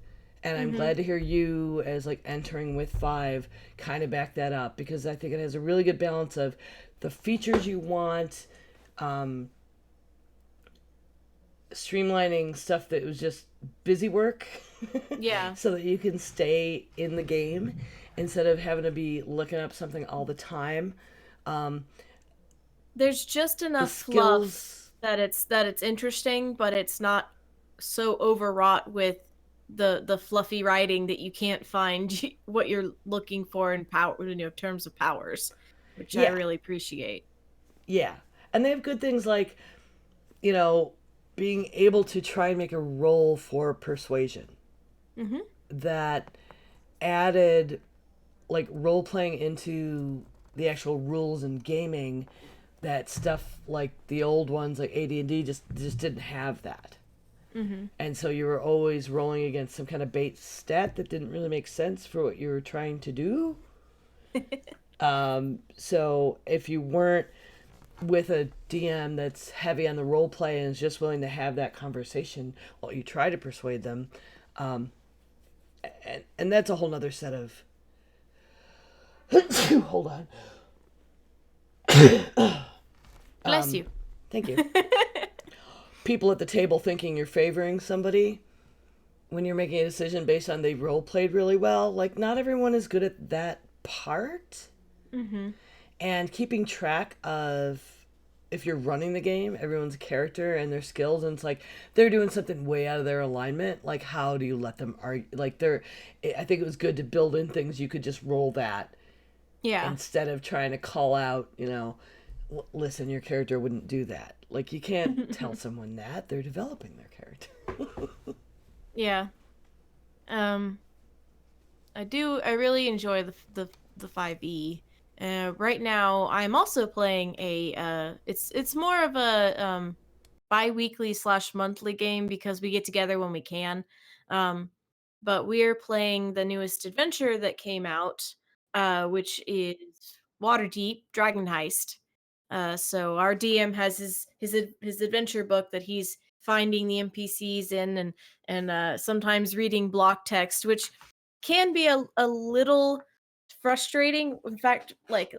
Speaker 1: And I'm
Speaker 2: Mhm.
Speaker 1: glad to hear you, as like entering with 5, kind of back that up because I think it has a really good balance of the features you want, um, streamlining stuff that was just busy work
Speaker 2: Yeah.
Speaker 1: so that you can stay in the game instead of having to be looking up something all the time. Um,
Speaker 2: There's just
Speaker 1: The
Speaker 2: enough fluff
Speaker 1: skills,
Speaker 2: that it's interesting, but it's not so overwrought with the fluffy writing that you can't find what you're looking for in power, terms of powers, which I
Speaker 1: yeah,
Speaker 2: really appreciate.
Speaker 1: yeah. And they have good things like, you know, being able to try and make a roll for persuasion
Speaker 2: Mhm.
Speaker 1: that added like role playing into the actual rules in gaming, that stuff like the old ones like AD&D just didn't have that.
Speaker 2: Mhm.
Speaker 1: And so you were always rolling against some kind of base stat that didn't really make sense for what you were trying to do. So if you weren't with a DM that's heavy on the role play and is just willing to have that conversation while you try to persuade them, um, and that's a whole nother set of hold on.
Speaker 2: Bless you.
Speaker 1: Thank you. People at the table thinking you're favoring somebody when you're making a decision based on they role played really well. Like, not everyone is good at that part.
Speaker 2: Mhm.
Speaker 1: And keeping track of if you're running the game, everyone's character and their skills, and it's like they're doing something way out of their alignment. Like, how do you let them argue? Like, I think it was good to build in things you could just roll that
Speaker 2: Yeah.
Speaker 1: instead of trying to call out, listen, your character wouldn't do that. Like, you can't tell someone that. They're developing their character.
Speaker 2: Yeah. Um I really enjoy the 5e. Right now I'm also playing a it's more of a bi-weekly slash monthly game because we get together when we can. Um but we're playing the newest adventure that came out, which is Waterdeep Dragon Heist. So our DM has his adventure book that he's finding the NPCs in, and sometimes reading block text, which can be a little frustrating. In fact, like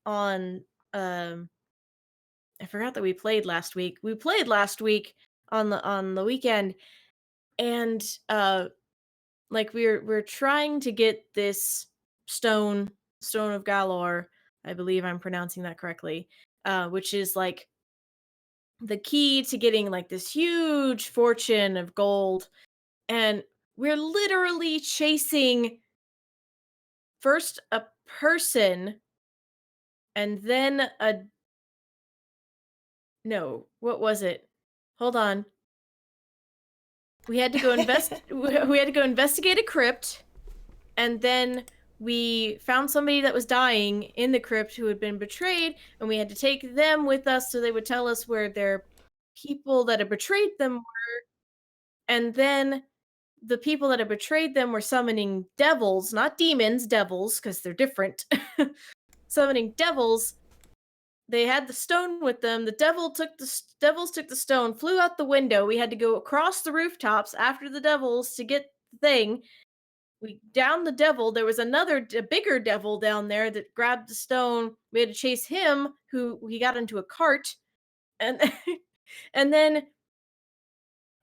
Speaker 2: on I forgot that we played last week. We played last week on the weekend, and like we're trying to get this stone of Galor. I believe I'm pronouncing that correctly. Which is like the key to getting like this huge fortune of gold, and we're literally chasing first a person and then a no, what was it? Hold on. We had to go we had to go investigate a crypt, and then we found somebody that was dying in the crypt who had been betrayed, and we had to take them with us so they would tell us where their people that had betrayed them, and then the people that had betrayed them were summoning devils, not demons, devils, because they're different. Summoning devils. They had the stone with them. Devils took the stone, flew out the window. We had to go across the rooftops after the devils to get the thing. We downed the devil. There was a bigger devil down there that grabbed the stone. We had to chase him, who he got into a cart, and and then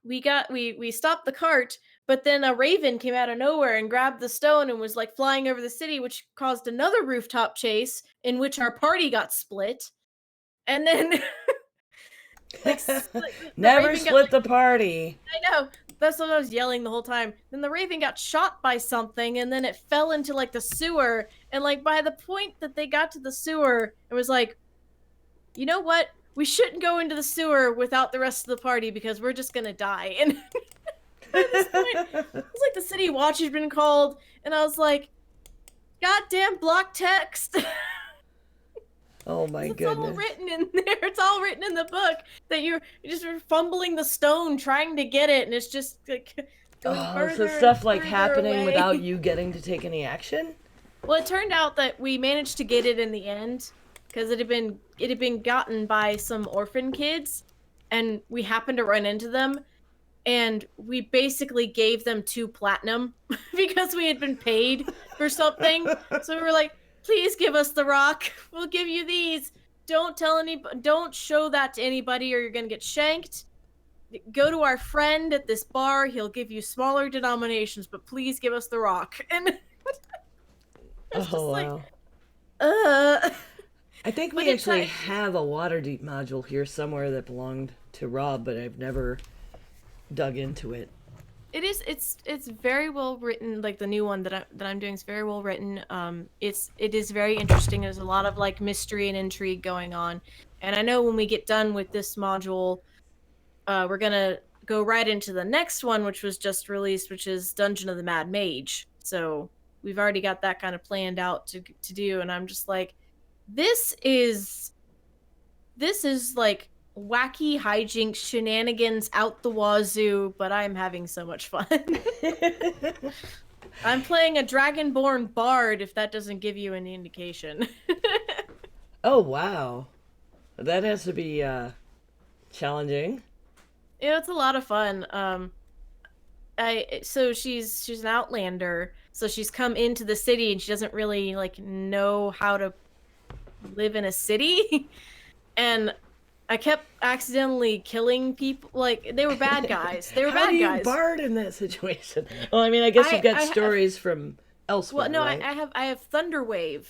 Speaker 2: we stopped the cart, but then a raven came out of nowhere and grabbed the stone and was like flying over the city, which caused another rooftop chase in which our party got split. And then the
Speaker 1: Never
Speaker 2: raven got
Speaker 1: split the party.
Speaker 2: I know. That's what I was yelling the whole time. Then the raven got shot by something, and then it fell into like the sewer. And like by the point that they got to the sewer, it was like, you know what? We shouldn't go into the sewer without the rest of the party because we're just gonna die. And by this point, it's like the city watch had been called, and I was like, goddamn block text.
Speaker 1: Oh my
Speaker 2: It's all
Speaker 1: goodness.
Speaker 2: written in there. It's all written in the book that you're just fumbling the stone trying to get it, and it's just like going
Speaker 1: Oh, so
Speaker 2: further and
Speaker 1: stuff like
Speaker 2: further
Speaker 1: happening without
Speaker 2: away.
Speaker 1: you getting to take any action?
Speaker 2: Well, it turned out that we managed to get it in the end because it had been gotten by some orphan kids, and we happened to run into them, and we basically gave them 2 platinum because we had been paid for something. So we were like, please give us the rock. We'll give you these. Don't show that to anybody or you're going to get shanked. Go to our friend at this bar. He'll give you smaller denominations, but please give us the rock. And it's
Speaker 1: Oh
Speaker 2: just like,
Speaker 1: wow.
Speaker 2: uh
Speaker 1: I think
Speaker 2: But
Speaker 1: we actually have a Waterdeep module here somewhere that belonged to Rob, but I've never dug into it.
Speaker 2: it's very well written. Like the new one that I'm doing is very well written. It is very interesting. There's a lot of like mystery and intrigue going on. And I know when we get done with this module, we're gonna go right into the next one, which was just released, which is Dungeon of the Mad Mage. So we've already got that kind of planned out to do, and I'm just like, this is this is like wacky hijinks shenanigans out the wazoo, but I'm having so much fun. I'm playing a dragonborn bard, if that doesn't give you an indication.
Speaker 1: Oh, wow. That has to be challenging.
Speaker 2: Yeah, it's a lot of fun. So she's an outlander, so she's come into the city and she doesn't really like know how to live in a city. And I kept accidentally killing people. Like they were bad guys. They were
Speaker 1: How do
Speaker 2: bad
Speaker 1: you
Speaker 2: guys.
Speaker 1: bard in that situation? Well, I mean, I guess you've got stories from elsewhere,
Speaker 2: well, no,
Speaker 1: right?
Speaker 2: I have Thunderwave,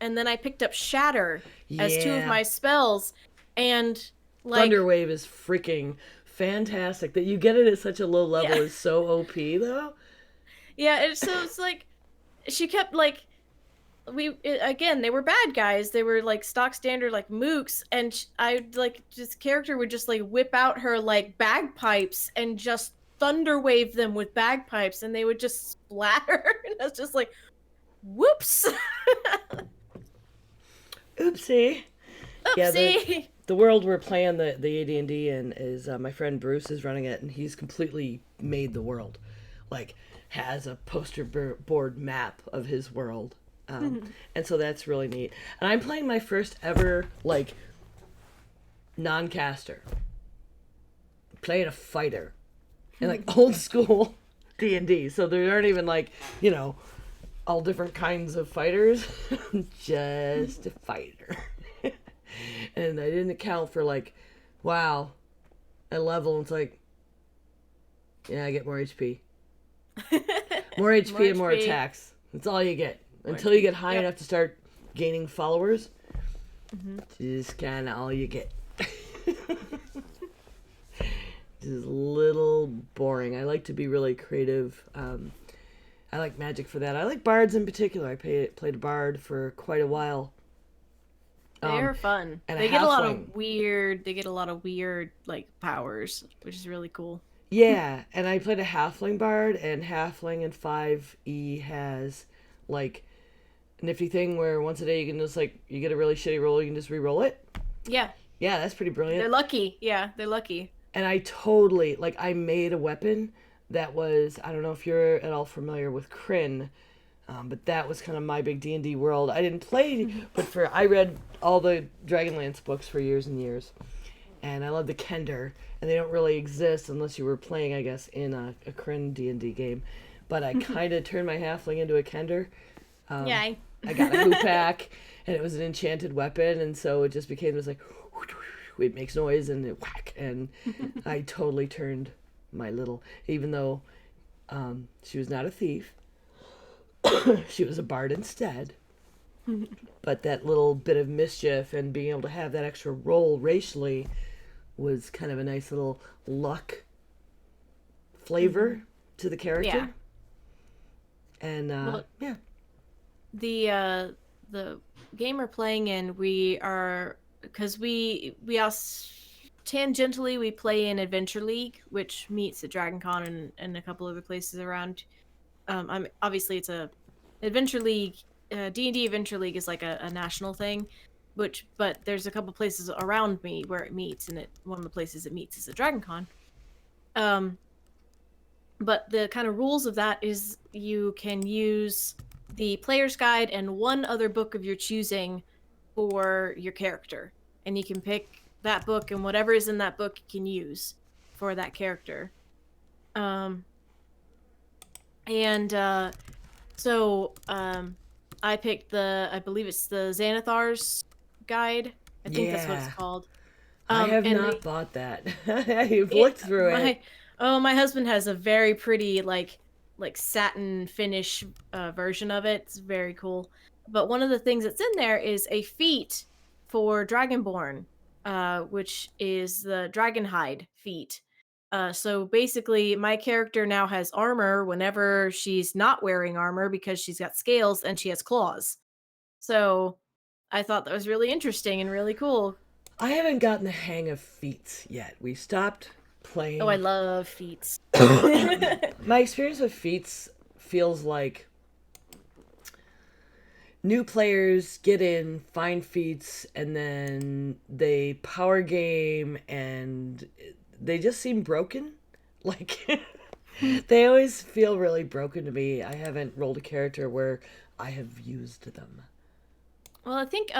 Speaker 2: and then I picked up Shatter as two of
Speaker 1: Yeah.
Speaker 2: my spells, and like
Speaker 1: Thunderwave is freaking fantastic. That you get it at such a low level
Speaker 2: yeah,
Speaker 1: is so OP, though.
Speaker 2: yeah. So it's like she kept like again they were bad guys. They were like stock standard like mooks, and I like this character would just like whip out her like bagpipes and just thunderwave them with bagpipes, and they would just splatter. And I was just like, whoops.
Speaker 1: Oopsie. Yeah,
Speaker 2: Oopsie.
Speaker 1: the world we're playing the AD&D in is my friend Bruce is running it, and he's completely made the world, like has a poster board map of his world, and so that's really neat. And I'm playing my first ever like non-caster, playing a fighter, and like old school D&D. So there aren't even like all different kinds of fighters, just a fighter. And I didn't account for like, wow, at level it's like, yeah, I get more HP, more HP,
Speaker 2: More
Speaker 1: and more
Speaker 2: HP.
Speaker 1: attacks. That's all you get until you get high enough to start gaining followers. Just kind of all you get. Just a little boring. I like to be really creative. I like magic for that. I like bards in particular. I played a bard for quite a while.
Speaker 2: They're fun.
Speaker 1: and
Speaker 2: They get a lot
Speaker 1: halfling.
Speaker 2: of weird. They get a lot of weird like powers, which is really cool.
Speaker 1: Yeah, and I played a halfling bard, and halfling in 5e has like a nifty thing where once a day you can just like you get a really shitty roll, you can just re-roll it.
Speaker 2: Yeah,
Speaker 1: Yeah, that's pretty
Speaker 2: they're
Speaker 1: brilliant.
Speaker 2: lucky. Yeah, they're lucky.
Speaker 1: And I totally like I made a weapon that was I don't know if you're at all familiar with Kryn, but that was kind of my big D&D world. I didn't play, but I read all the Dragonlance books for years and years, and I love the Kender, and they don't really exist unless you were playing, I guess, in a Kryn D&D game. But I kind of turned my halfling into a Kender.
Speaker 2: Yay.
Speaker 1: I got a hoopak, and it was an enchanted weapon, and so it just became this like, it makes noise and it whack, and I totally turned my little, even though she was not a thief, she was a bard instead. But that little bit of mischief and being able to have that extra roll racially was kind of a nice little luck flavor to the character.
Speaker 2: Yeah.
Speaker 1: And
Speaker 2: Well,
Speaker 1: yeah.
Speaker 2: The game we're playing in, we are because we also tangentially we play in Adventure League, which meets at Dragon Con and a couple other places around. I'm obviously it's a Adventure League. D&D Adventure League is like a national thing, but there's a couple places around me where it meets, and one of the places it meets is at Dragon Con. But the kind of rules of that is you can use the player's guide and one other book of your choosing for your character, and you can pick that book, and whatever is in that book you can use for that character. I picked I believe it's the Xanathar's guide. I think that's what it's called.
Speaker 1: I have not bought that. I've looked through it.
Speaker 2: Oh, my husband has a very pretty like satin finish version of it. It's very cool. But one of the things that's in there is a feat for Dragonborn, which is the Dragonhide feat. So basically, my character now has armor whenever she's not wearing armor because she's got scales and she has claws. So I thought that was really interesting and really cool.
Speaker 1: I haven't gotten the hang of feats yet. We stopped
Speaker 2: Oh, I
Speaker 1: playing.
Speaker 2: love feats.
Speaker 1: My experience with feats feels like new players get in, find feats, and then they power game, and they just seem broken. Like, they always feel really broken to me. I haven't rolled a character where I have used them.
Speaker 2: Well, I think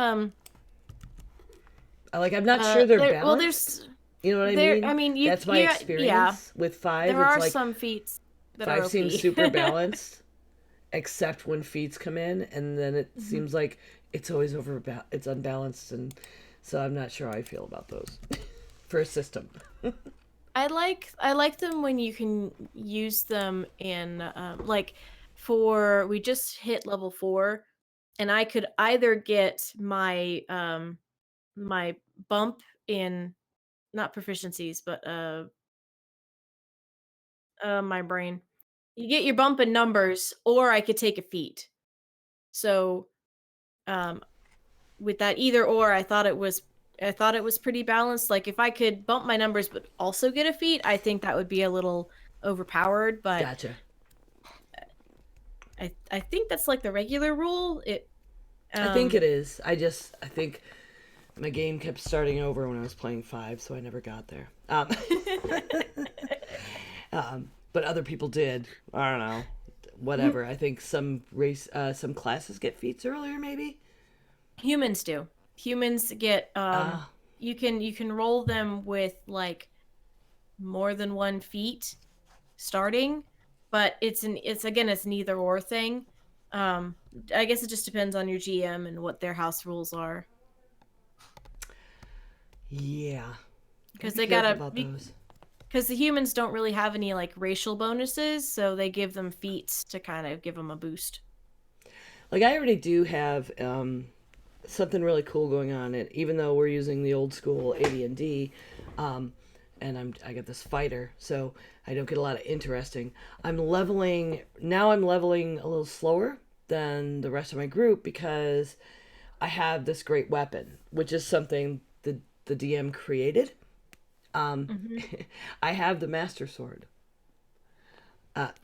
Speaker 1: Like, I'm not sure they're balanced.
Speaker 2: there's
Speaker 1: You know what I mean?
Speaker 2: I mean you
Speaker 1: That's my
Speaker 2: yeah,
Speaker 1: experience with five.
Speaker 2: there
Speaker 1: It's
Speaker 2: are
Speaker 1: like
Speaker 2: some feats that are
Speaker 1: five seems
Speaker 2: OP.
Speaker 1: super balanced, except when feats come in, and then it
Speaker 2: Mhm.
Speaker 1: seems like it's always it's unbalanced, and so I'm not sure how I feel about those for a system.
Speaker 2: I like them when you can use them in like for we just hit level 4 and I could either get my bump in not proficiencies but my brain. You get your bump in numbers or I could take a feat. So um with that either or I thought it was pretty balanced. Like if I could bump my numbers but also get a feat, I think that would be a little overpowered, but
Speaker 1: Gotcha.
Speaker 2: I think that's like the regular rule. It
Speaker 1: I think
Speaker 2: um
Speaker 1: it is. I think my game kept starting over when I was playing five, so I never got there. But other people did. I don't know. Whatever. I think some classes get feats earlier, maybe.
Speaker 2: humans do. Humans get
Speaker 1: Ah,
Speaker 2: you can roll them with like more than one feat starting, but it's again it's an either or thing. Um I guess it just depends on your GM and what their house rules are
Speaker 1: yeah. Gotta
Speaker 2: because
Speaker 1: be
Speaker 2: they
Speaker 1: careful
Speaker 2: gotta
Speaker 1: about those.
Speaker 2: because the humans don't really have any like racial bonuses, so they give them feats to kind of give them a boost.
Speaker 1: Like I already do have something really cool going on. It even though we're using the old school AD&D, um, and I get this fighter, so I don't get a lot of interesting. I'm leveling now. I'm leveling a little slower than the rest of my group because I have this great weapon, which is something the DM created. Um,
Speaker 2: Hmm.
Speaker 1: I have the Master Sword,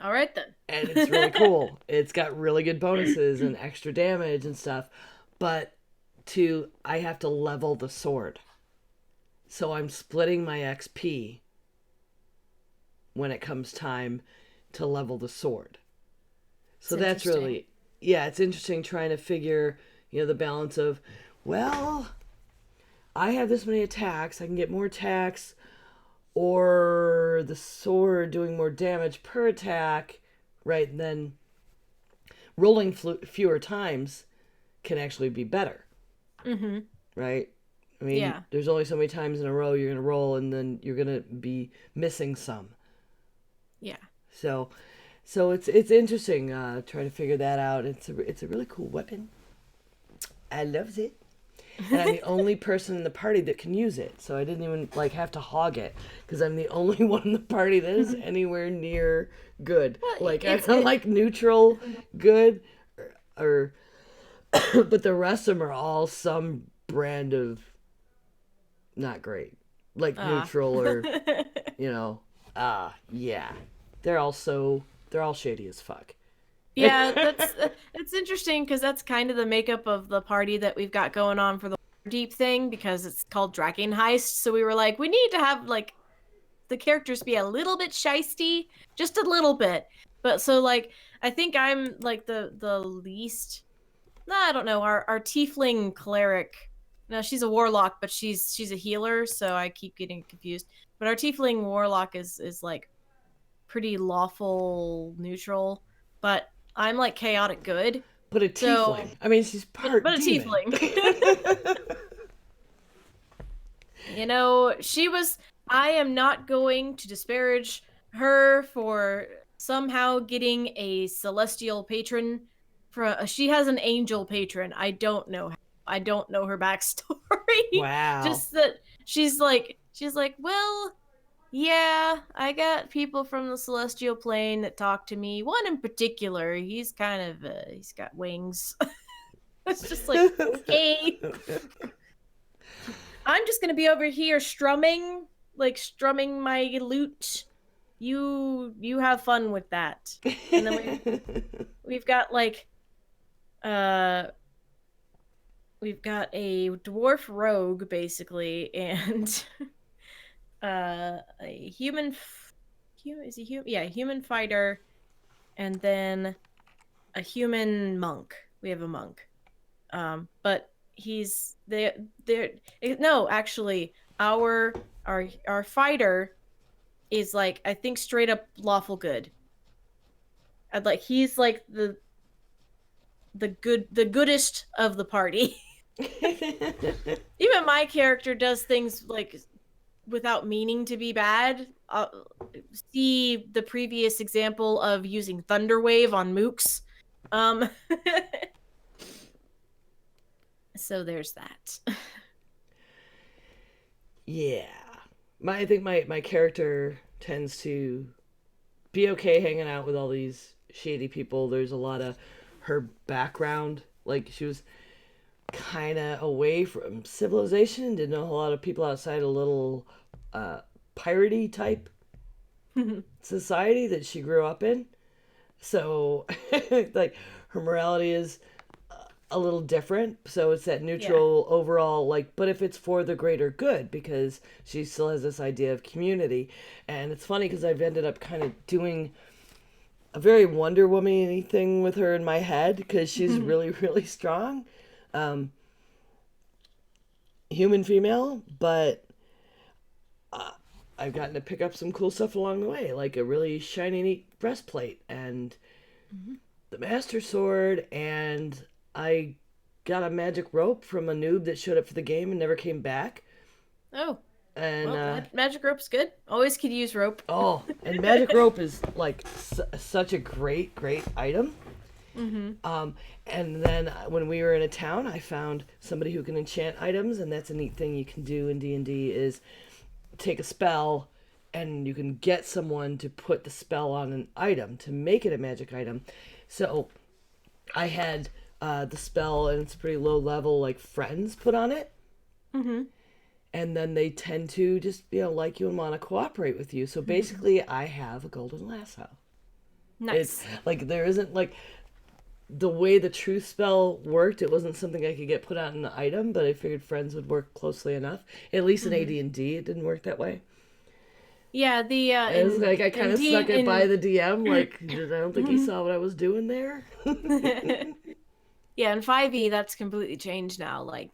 Speaker 2: All right then.
Speaker 1: and it's really cool. It's got really good bonuses and extra damage and stuff, but I have to level the sword. So I'm splitting my XP when it comes time to level the sword.
Speaker 2: It's
Speaker 1: So that's
Speaker 2: interesting.
Speaker 1: really, yeah, it's interesting trying to figure, the balance of, well, I have this many attacks, I can get more attacks, or the sword doing more damage per attack, right? And then rolling fewer times can actually be better,
Speaker 2: Mm-hmm.
Speaker 1: right? I mean,
Speaker 2: Yeah.
Speaker 1: there's only so many times in a row you're going to roll and then you're going to be missing some.
Speaker 2: Yeah.
Speaker 1: So it's interesting trying to figure that out. It's a really cool weapon. I loves it. And I'm the only person in the party that can use it. So I didn't even like have to hog it because I'm the only one in the party that is anywhere near good.
Speaker 2: Well,
Speaker 1: Like
Speaker 2: it's
Speaker 1: I'm
Speaker 2: it.
Speaker 1: like neutral, good, or but the rest of them are all some brand of not great, like
Speaker 2: Ah.
Speaker 1: neutral or you know, yeah, they're all shady as fuck.
Speaker 2: Yeah, that's interesting because that's kind of the makeup of the party that we've got going on for the deep thing because it's called Dragon Heist. So we were like, we need to have like the characters be a little bit shisty, just a little bit. But so like I think I'm like the least. Nah, I don't know. Our tiefling cleric. No, she's a warlock, but she's a healer, so I keep getting confused. But our tiefling warlock is like pretty lawful neutral, but I'm like chaotic good.
Speaker 1: But a
Speaker 2: So,
Speaker 1: tiefling. I mean, she's part
Speaker 2: but a
Speaker 1: demon.
Speaker 2: tiefling. You know, she was. I am not going to disparage her for somehow getting a celestial patron. She has an angel patron. I don't know. I don't know her backstory.
Speaker 1: Wow.
Speaker 2: Just that she's like, well, yeah, I got people from the celestial plane that talk to me. One in particular, he's kind of he's got wings. It's just like, okay, I'm just gonna be over here strumming my lute. You have fun with that. And then we've got like uh we've got a dwarf rogue basically, and a human is he human? Yeah, human fighter, and then a human monk. We have a monk. But he's there. No, actually, our fighter is like, I think, straight up lawful good. I'd like he's like the goodest of the party. Even my character does things like without meaning to be bad. See the previous example of using Thunderwave on mooks. Um, so there's that.
Speaker 1: Yeah. I think my character tends to be okay hanging out with all these shady people. There's a lot of her background. Like, she was kind of away from civilization, didn't know a lot of people outside a little piratey type society that she grew up in. So, like, her morality is a little different. So it's that
Speaker 2: Yeah.
Speaker 1: neutral overall, like, but if it's for the greater good, because she still has this idea of community. And it's funny because I've ended up kind of doing a very Wonder Woman thing with her in my head because she's really, really strong. Um, Human female, but I've gotten to pick up some cool stuff along the way, like a really shiny, neat breastplate and
Speaker 2: Mm-hmm.
Speaker 1: the Master Sword, and I got a magic rope from a noob that showed up for the game and never came back.
Speaker 2: Oh,
Speaker 1: And
Speaker 2: well, magic rope's good. Always could use rope.
Speaker 1: oh, and magic rope is like such a great, great item.
Speaker 2: Mm-hmm.
Speaker 1: Um, and then when we were in a town, I found somebody who can enchant items, and that's a neat thing you can do in D&D is take a spell and you can get someone to put the spell on an item to make it a magic item. So I had the spell, and it's pretty low level, like friends put on it.
Speaker 2: Mm-hmm.
Speaker 1: And then they tend to just, like you and want to cooperate with you. So basically, I have a golden lasso. It's
Speaker 2: Nice.
Speaker 1: like there isn't like the way the truth spell worked. It wasn't something I could get put on an item, but I figured friends would work closely enough. At least in
Speaker 2: Mm-hmm.
Speaker 1: AD&D, it didn't work that way.
Speaker 2: Yeah, the
Speaker 1: It was like I kind
Speaker 2: in
Speaker 1: of
Speaker 2: D
Speaker 1: snuck it by
Speaker 2: in
Speaker 1: the DM. Like, I don't think he saw what I was doing there.
Speaker 2: yeah, in 5e that's completely changed now. Like,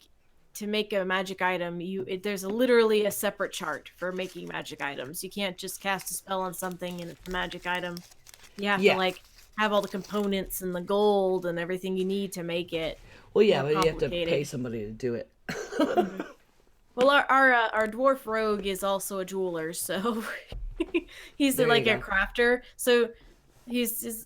Speaker 2: to make a magic item, there's literally a separate chart for making magic items. You can't just cast a spell on something and it's a magic item. You have to
Speaker 1: Yeah.
Speaker 2: like have all the components and the gold and everything you need to make it
Speaker 1: Well, yeah,
Speaker 2: more
Speaker 1: but you have to pay
Speaker 2: complicated.
Speaker 1: somebody to do it.
Speaker 2: Mhm. Well, our dwarf rogue is also a jeweler, so he's
Speaker 1: There you
Speaker 2: like a
Speaker 1: go.
Speaker 2: crafter. So he's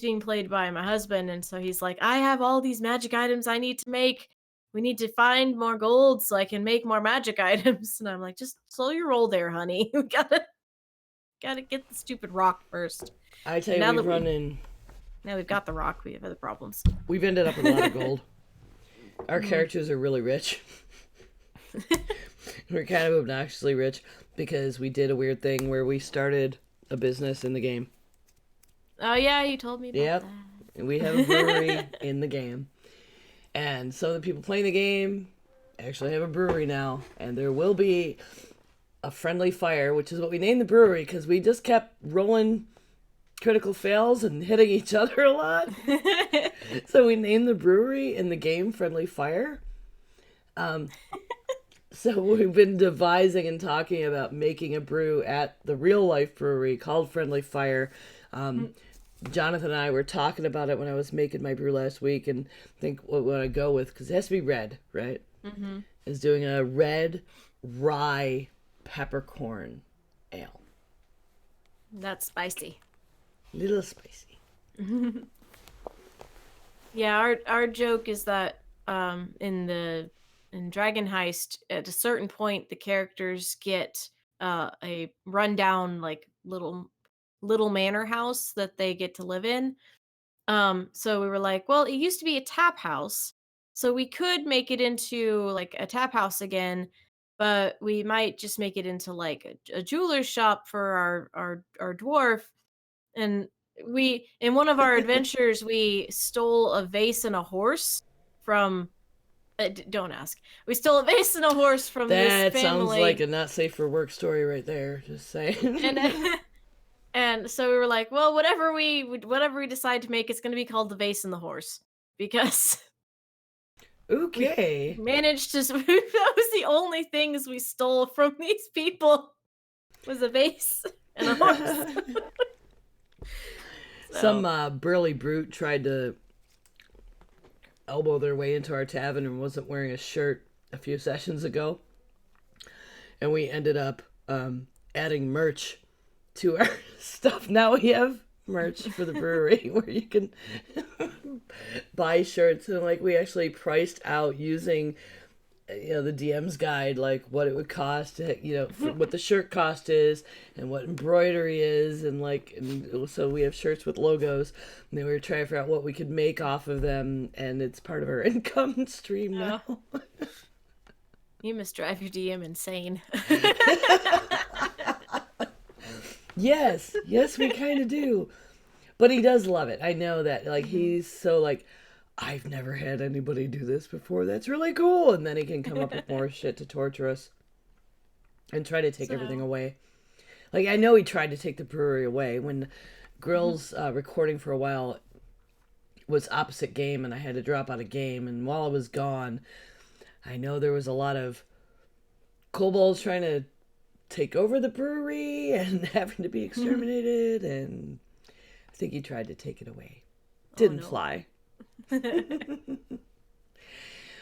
Speaker 2: being played by my husband, and so he's like, I have all these magic items I need to make. We need to find more gold so I can make more magic items. And I'm like, just slow your roll there, honey. We gotta get the stupid rock first.
Speaker 1: I tell
Speaker 2: And
Speaker 1: you,
Speaker 2: now that we now we've got the rock, we have other problems.
Speaker 1: we've ended up with a lot of gold. Our
Speaker 2: Mhm.
Speaker 1: characters are really rich. We're kind of obnoxiously rich because we did a weird thing where we started a business in the game.
Speaker 2: Oh yeah, you told me about
Speaker 1: Yep. And we have a brewery in the game. And some of the people playing the game actually have a brewery now. And there will be a friendly fire, which is what we named the brewery because we just kept rolling critical fails and hitting each other a lot.
Speaker 2: that.
Speaker 1: So we named the brewery in the game Friendly Fire. So we've been devising and talking about making a brew at the real life brewery called Friendly Fire. Jonathan and I were talking about it when I was making my brew last week, and think what we want to go with because it has to be red, right?
Speaker 2: Mm-hmm.
Speaker 1: Is doing a red rye peppercorn ale.
Speaker 2: That's spicy.
Speaker 1: Little spicy.
Speaker 2: Yeah, our joke is that in in Dragon Heist, at a certain point, the characters get a rundown like little manor house that they get to live in. So we were like, well, it used to be a tap house, so we could make it into like a tap house again, but we might just make it into like a jeweler's shop for our dwarf. And we in one of our adventures we stole a vase and a horse from don't ask. We stole a vase and a horse from this
Speaker 1: That sounds like
Speaker 2: family,
Speaker 1: a not safe for work story right there. Just
Speaker 2: and
Speaker 1: saying.
Speaker 2: and so we were like, well, whatever we decide to make, it's going to be called the vase and the horse because we
Speaker 1: Okay.
Speaker 2: managed to. That was the only things we stole from these people was a vase and a horse.
Speaker 1: Some
Speaker 2: So
Speaker 1: burly brute tried to elbow their way into our tavern and wasn't wearing a shirt a few sessions ago. And we ended up adding merch to our stuff. Now we have merch for the brewery where you can buy shirts, and like we actually priced out using the DM's guide, like what it would cost to, what the shirt cost is and what embroidery is, and so we have shirts with logos, and then we were trying to figure out what we could make off of them, and it's part of our income stream now.
Speaker 2: You must drive your DM insane.
Speaker 1: Yes, we kind of do. But he does love it. I know that. Like, he's so like, I've never had anybody do this before. That's really cool. And then he can come up with more shit to torture us and try to take everything away. Like, I know he tried to take the brewery away when Grill's recording for a while was opposite game, and I had to drop out of game. And while I was gone, I know there was a lot of kobolds trying to take over the brewery and having to be exterminated, and I think he tried to take it away. Didn't fly.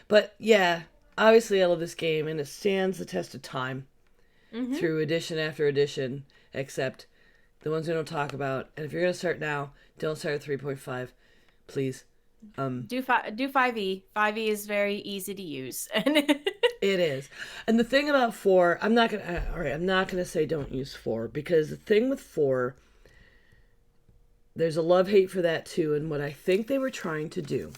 Speaker 1: But yeah, obviously I love this game, and it stands the test of time through edition after edition, except the ones we don't talk about. And if you're going to start now, don't start at 3.5, please.
Speaker 2: Do 5e. 5e is very easy to use.
Speaker 1: It is. And the thing about 4, I'm not gonna say don't use 4, because the thing with 4, there's a love-hate for that too, and what I think they were trying to do,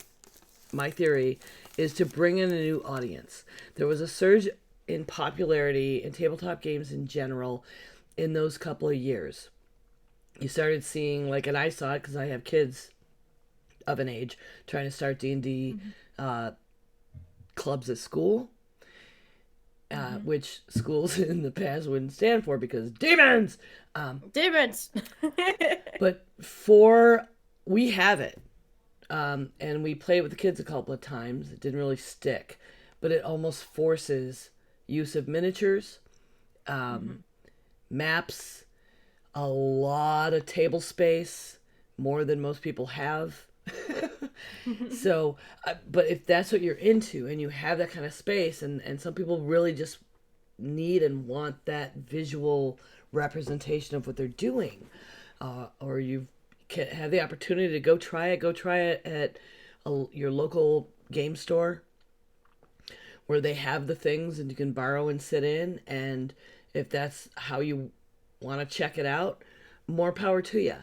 Speaker 1: my theory, is to bring in a new audience. There was a surge in popularity in tabletop games in general in those couple of years. You started seeing, like, and I saw it because I have kids of an age trying to start D&D clubs at school, which schools in the past wouldn't stand for because demons!
Speaker 2: Demons!
Speaker 1: But we have it. And we played with the kids a couple of times. It didn't really stick, but it almost forces use of miniatures, maps, a lot of table space, more than most people have. So, but if that's what you're into and you have that kind of space, and some people really just need and want that visual representation of what they're doing, or you can have the opportunity to go try it at your local game store where they have the things and you can borrow and sit in, and if that's how you want to check it out, more power to you.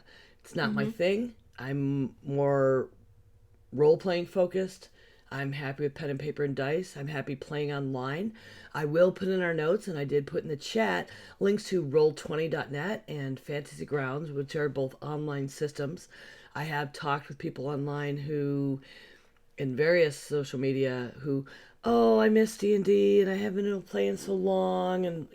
Speaker 1: It's not my thing. I'm more role-playing focused. I'm happy with pen and paper and dice. I'm happy playing online. I will put in our notes, and I did put in the chat, links to Roll20.net and Fantasy Grounds, which are both online systems. I have talked with people online who, in various social media, who, oh, I miss D&D, and I haven't been playing so long, and,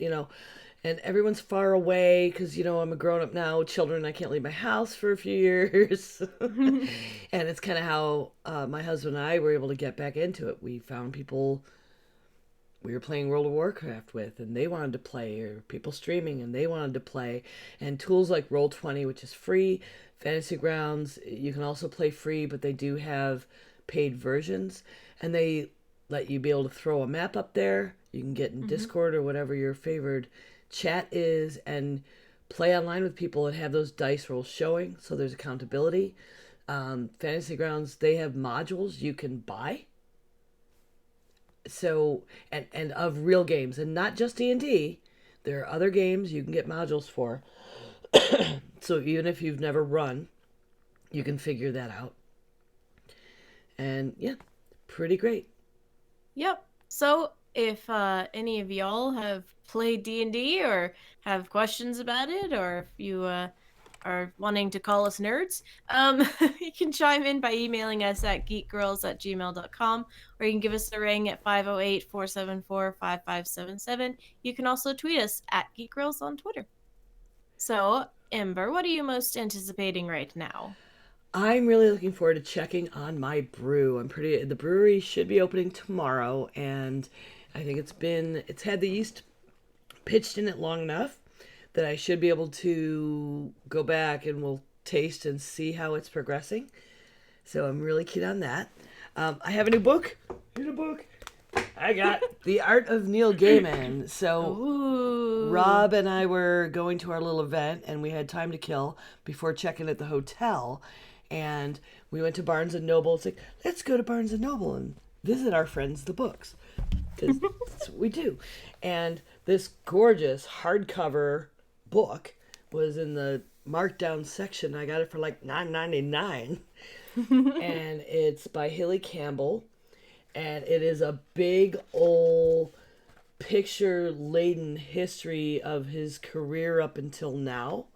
Speaker 1: and everyone's far away because, I'm a grown-up now, children, I can't leave my house for a few years. And it's kind of how my husband and I were able to get back into it. We found people we were playing World of Warcraft with, and they wanted to play, or people streaming, and they wanted to play. And tools like Roll20, which is free, Fantasy Grounds, you can also play free, but they do have paid versions, and they let you be able to throw a map up there. You can get in Discord or whatever your favored chat is and play online with people and have those dice rolls showing, so there's accountability. Fantasy Grounds, they have modules you can buy So and of real games and not just D&D. There are other games you can get modules for. So even if you've never run, you can figure that out. And yeah, pretty great.
Speaker 2: Yep. So if any of y'all have played D&D or have questions about it, or if you are wanting to call us nerds, you can chime in by emailing us at geekgirls@gmail.com, or you can give us a ring at 508-474-5577. You can also tweet us at geekgirls on Twitter. So, Ember, what are you most anticipating right now?
Speaker 1: I'm really looking forward to checking on my brew. The brewery should be opening tomorrow, and I think it's had the yeast pitched in it long enough that I should be able to go back and we'll taste and see how it's progressing. So I'm really keen on that. I have a new book. Here's a book. I got The Art of Neil Gaiman. So
Speaker 2: Ooh.
Speaker 1: Rob and I were going to our little event, and we had time to kill before checking at the hotel. And we went to Barnes and Noble. It's like, let's go to Barnes and Noble and visit our friends, the books, because that's what we do. And this gorgeous hardcover book was in the markdown section. I got it for like $9.99, and it's by Hilly Campbell, and it is a big old picture laden history of his career up until now.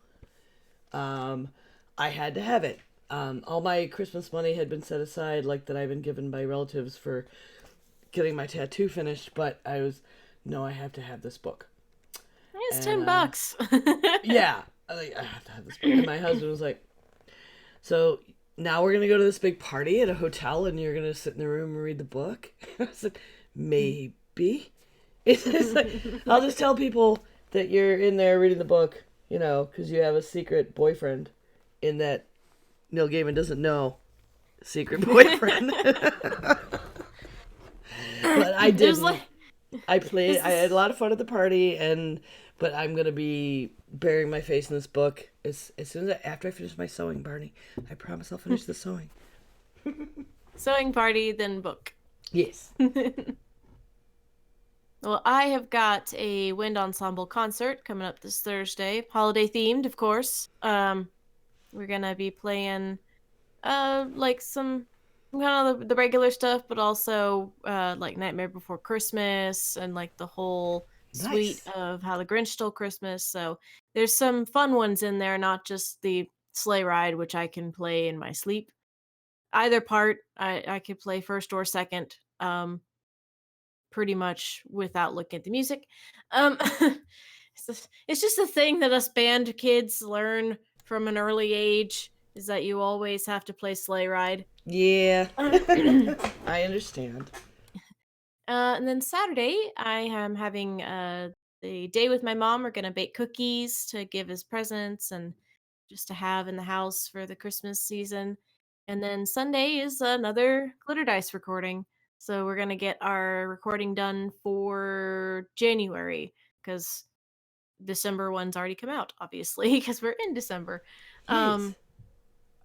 Speaker 1: I had to have it. All my Christmas money had been set aside, like that I've been given by relatives for getting my tattoo finished, but no, I have to have this book.
Speaker 2: It's
Speaker 1: And,
Speaker 2: $10.
Speaker 1: Yeah, I have to have this book. And my husband was like, so now we're going to go to this big party at a hotel and you're going to sit in the room and read the book? I was like, maybe. It's just like, I'll just tell people that you're in there reading the book, because you have a secret boyfriend in that Neil Gaiman doesn't know. Secret boyfriend. But I didn't.
Speaker 2: Like,
Speaker 1: I played. I had a lot of fun at the party, but I'm gonna be burying my face in this book as soon as after I finish my sewing, Barney. I promise I'll finish the sewing.
Speaker 2: sewing party, then book.
Speaker 1: Yes.
Speaker 2: Well, I have got a wind ensemble concert coming up this Thursday, holiday themed, of course. We're gonna be playing like some kind of the regular stuff, but also like Nightmare Before Christmas and like the whole suite
Speaker 1: Nice.
Speaker 2: of How the Grinch Stole Christmas. So there's some fun ones in there, not just the sleigh ride, which I can play in my sleep. Either part, I could play first or second, pretty much without looking at the music. It's just a thing that us band kids learn from an early age is that you always have to play sleigh ride.
Speaker 1: Yeah. I understand.
Speaker 2: And then Saturday, I am having a day with my mom. We're gonna bake cookies to give as presents and just to have in the house for the Christmas season. And then Sunday is another glitter dice recording. So we're gonna get our recording done for January because December one's already come out, obviously, because we're in December.
Speaker 1: Yes.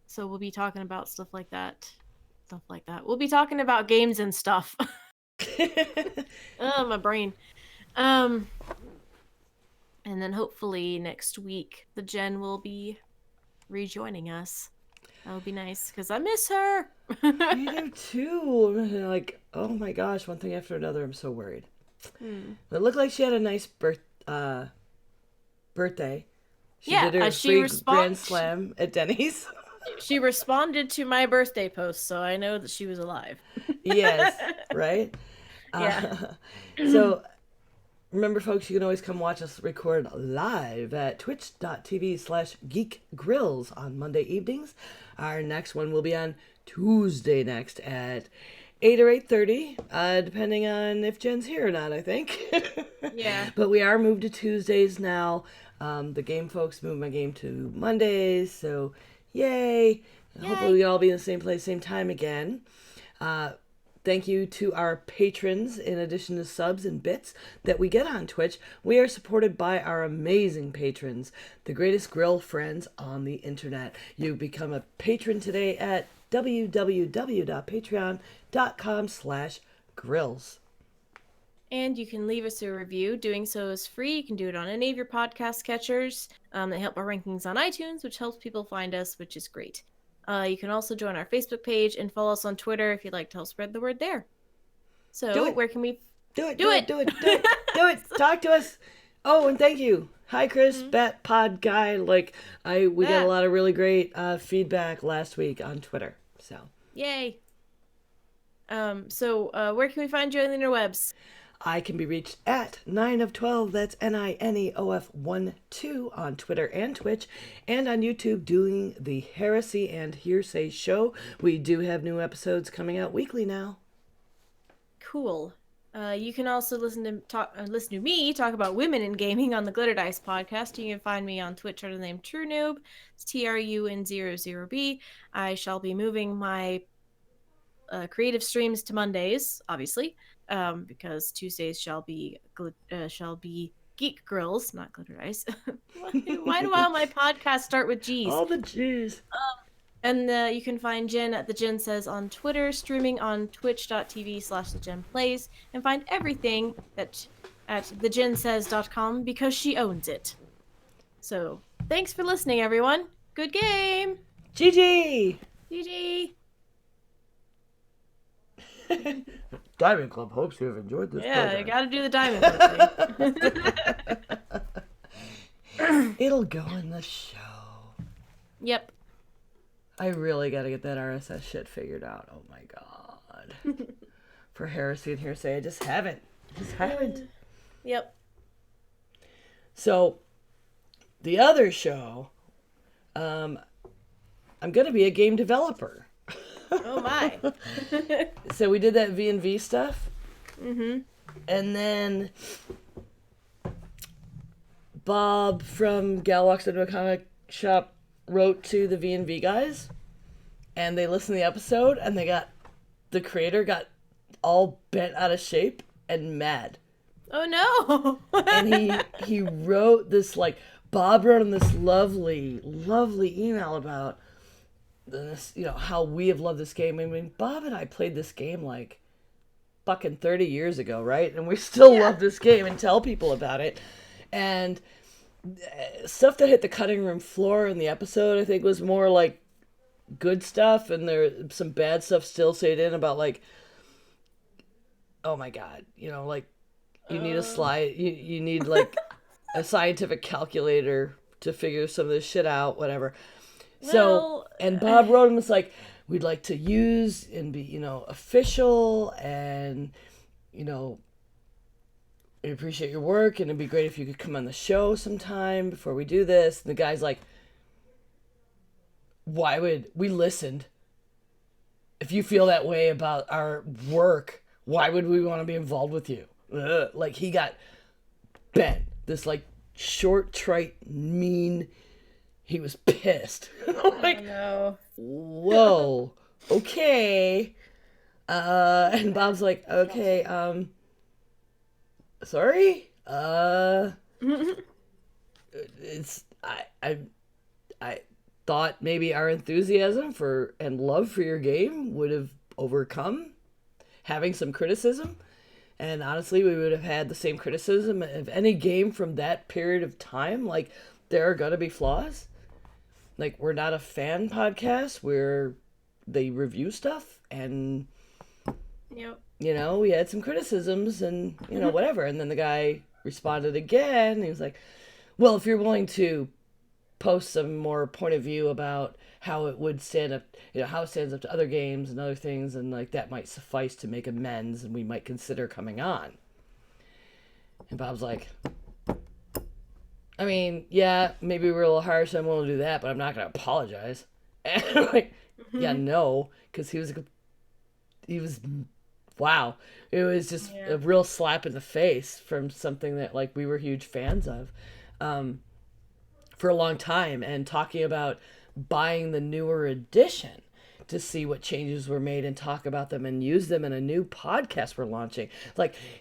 Speaker 2: So we'll be talking about stuff like that. Stuff like that. We'll be talking about games and stuff. Oh, my brain. Um, and then hopefully next week the Jen will be rejoining us. That would be nice because I miss her.
Speaker 1: Me do too. I'm like, oh my gosh, one thing after another. I'm so worried. It looked like she had a nice birthday. She
Speaker 2: Yeah,
Speaker 1: did her
Speaker 2: she
Speaker 1: free grand slam at Denny's.
Speaker 2: She responded to my birthday post, so I know that she was alive.
Speaker 1: Yes, right?
Speaker 2: Yeah.
Speaker 1: So remember, folks, you can always come watch us record live at twitch.tv/geekgrills on Monday evenings. Our next one will be on Tuesday next at 8 or 8:30, depending on if Jen's here or not, I think.
Speaker 2: Yeah.
Speaker 1: But we are moved to Tuesdays now. The game folks moved my game to Mondays, so yay. Hopefully we all be in the same place, same time again. Thank you to our patrons. In addition to subs and bits that we get on Twitch, we are supported by our amazing patrons, the greatest grill friends on the internet. You become a patron today at www.patreon.com/grills.
Speaker 2: And you can leave us a review. Doing so is free. You can do it on any of your podcast catchers. They help our rankings on iTunes, which helps people find us, which is great. You can also join our Facebook page and follow us on Twitter if you'd like to help spread the word there. So, where can we
Speaker 1: do it? Talk to us. Oh, and thank you. Hi, Chris, Bat Pod Guy. We got a lot of really great feedback last week on Twitter. So,
Speaker 2: yay. Where can we find you on the interwebs?
Speaker 1: I can be reached at NineOf12, that's NineOf12 on Twitter and Twitch, and on YouTube doing the Heresy and Hearsay Show. We do have new episodes coming out weekly now.
Speaker 2: Cool. You can also listen to me talk about women in gaming on the Glitter Dice podcast. You can find me on Twitch under the name TruN00b. It's TruN00b. I shall be moving my creative streams to Mondays, obviously, because Tuesdays shall be Geek Grills, not Glitter Dice. Why do all my podcasts start with G's?
Speaker 1: All the G's.
Speaker 2: And you can find Jen at The Jen Says on Twitter, streaming on twitch.tv/TheJenPlays, and find everything at thejensays.com because she owns it. So, thanks for listening, everyone. Good game!
Speaker 1: GG!
Speaker 2: GG!
Speaker 1: Diamond Club hopes you have enjoyed this program.
Speaker 2: Yeah, you gotta do the Diamond Club
Speaker 1: thing. It'll go in the show.
Speaker 2: Yep.
Speaker 1: I really gotta get that RSS shit figured out. Oh my god. For Heresy and Hearsay, I just haven't.
Speaker 2: Yep.
Speaker 1: So, the other show, I'm gonna be a game developer.
Speaker 2: Oh my.
Speaker 1: So we did that V&V stuff.
Speaker 2: Mm-hmm.
Speaker 1: And then Bob from Gal Walks Into a Comic Shop wrote to the V&V guys, and they listened to the episode, and the creator got all bent out of shape and mad.
Speaker 2: Oh no.
Speaker 1: And he wrote this, Bob wrote him this lovely email about this, how we have loved this game. I mean, Bob and I played this game fucking 30 years ago, right? And we still love this game and tell people about it. And stuff that hit the cutting room floor in the episode, I think, was more good stuff, and there some bad stuff still stayed in about oh my god, you need a slide, you need a scientific calculator to figure some of this shit out, whatever. So, and Bob wrote him, it's we'd like to use and be, official, and, we appreciate your work, and it'd be great if you could come on the show sometime before we do this. And the guy's like, why would we listened? If you feel that way about our work, why would we want to be involved with you? He got bent. This short, trite, mean. He was pissed.
Speaker 2: Oh no.
Speaker 1: Whoa. Okay. And Bob's like, okay, sorry? It's I thought maybe our enthusiasm for and love for your game would have overcome having some criticism. And honestly, we would have had the same criticism of any game from that period of time. There are gonna be flaws. We're not a fan podcast where they review stuff, and
Speaker 2: yep.
Speaker 1: We had some criticisms and, whatever. And then the guy responded again. And he was like, well, if you're willing to post some more point of view about how it would stand up, how it stands up to other games and other things, and that might suffice to make amends, and we might consider coming on. And Bob's like, I mean, yeah, maybe we're a little harsh, I'm willing to do that, but I'm not going to apologize. And I'm yeah, no, because he was, wow. It was just a real slap in the face from something that, we were huge fans of for a long time, and talking about buying the newer edition to see what changes were made and talk about them and use them in a new podcast we're launching.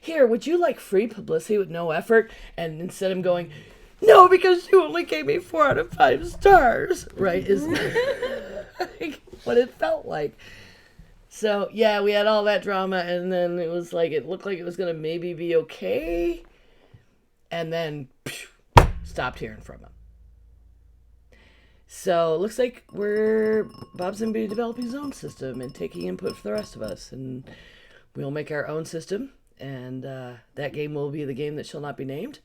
Speaker 1: Here, would you like free publicity with no effort? And instead of going, no, because you only gave me 4 out of 5 stars, right? Is what it felt like. So yeah, we had all that drama, and then it was like it looked like it was gonna maybe be okay, and then stopped hearing from him. So it looks like Bob's gonna be developing his own system and taking input from the rest of us, and we'll make our own system, and that game will be the game that shall not be named,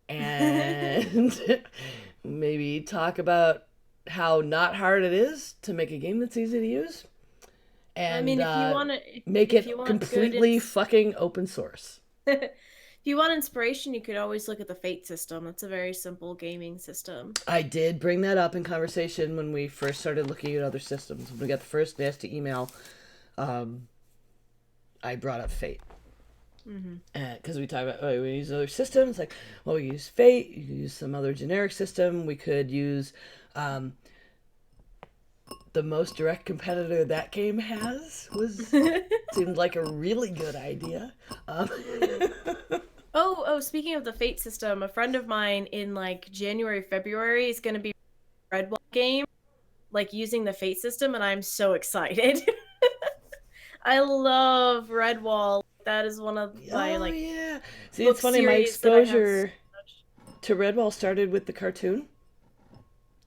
Speaker 1: and maybe talk about how not hard it is to make a game that's easy to use,
Speaker 2: I
Speaker 1: and
Speaker 2: mean, if you want to,
Speaker 1: make
Speaker 2: if you
Speaker 1: it
Speaker 2: want good,
Speaker 1: completely fucking open source.
Speaker 2: if you want inspiration, you could always look at the Fate system. It's a very simple gaming system.
Speaker 1: I did bring that up in conversation when we first started looking at other systems. When we got the first nasty email, I brought up Fate. Because we talk about, oh, we use other systems. Like, well, we use Fate. You could use some other generic system. We could use the most direct competitor that game has. Seemed like a really good idea.
Speaker 2: Oh, speaking of the Fate system, a friend of mine in like January, February is going to be Redwall game, like using the Fate system, and I'm so excited. I love Redwall. That is one of my
Speaker 1: yeah. See, it's funny. My exposure to Redwall started with the cartoon.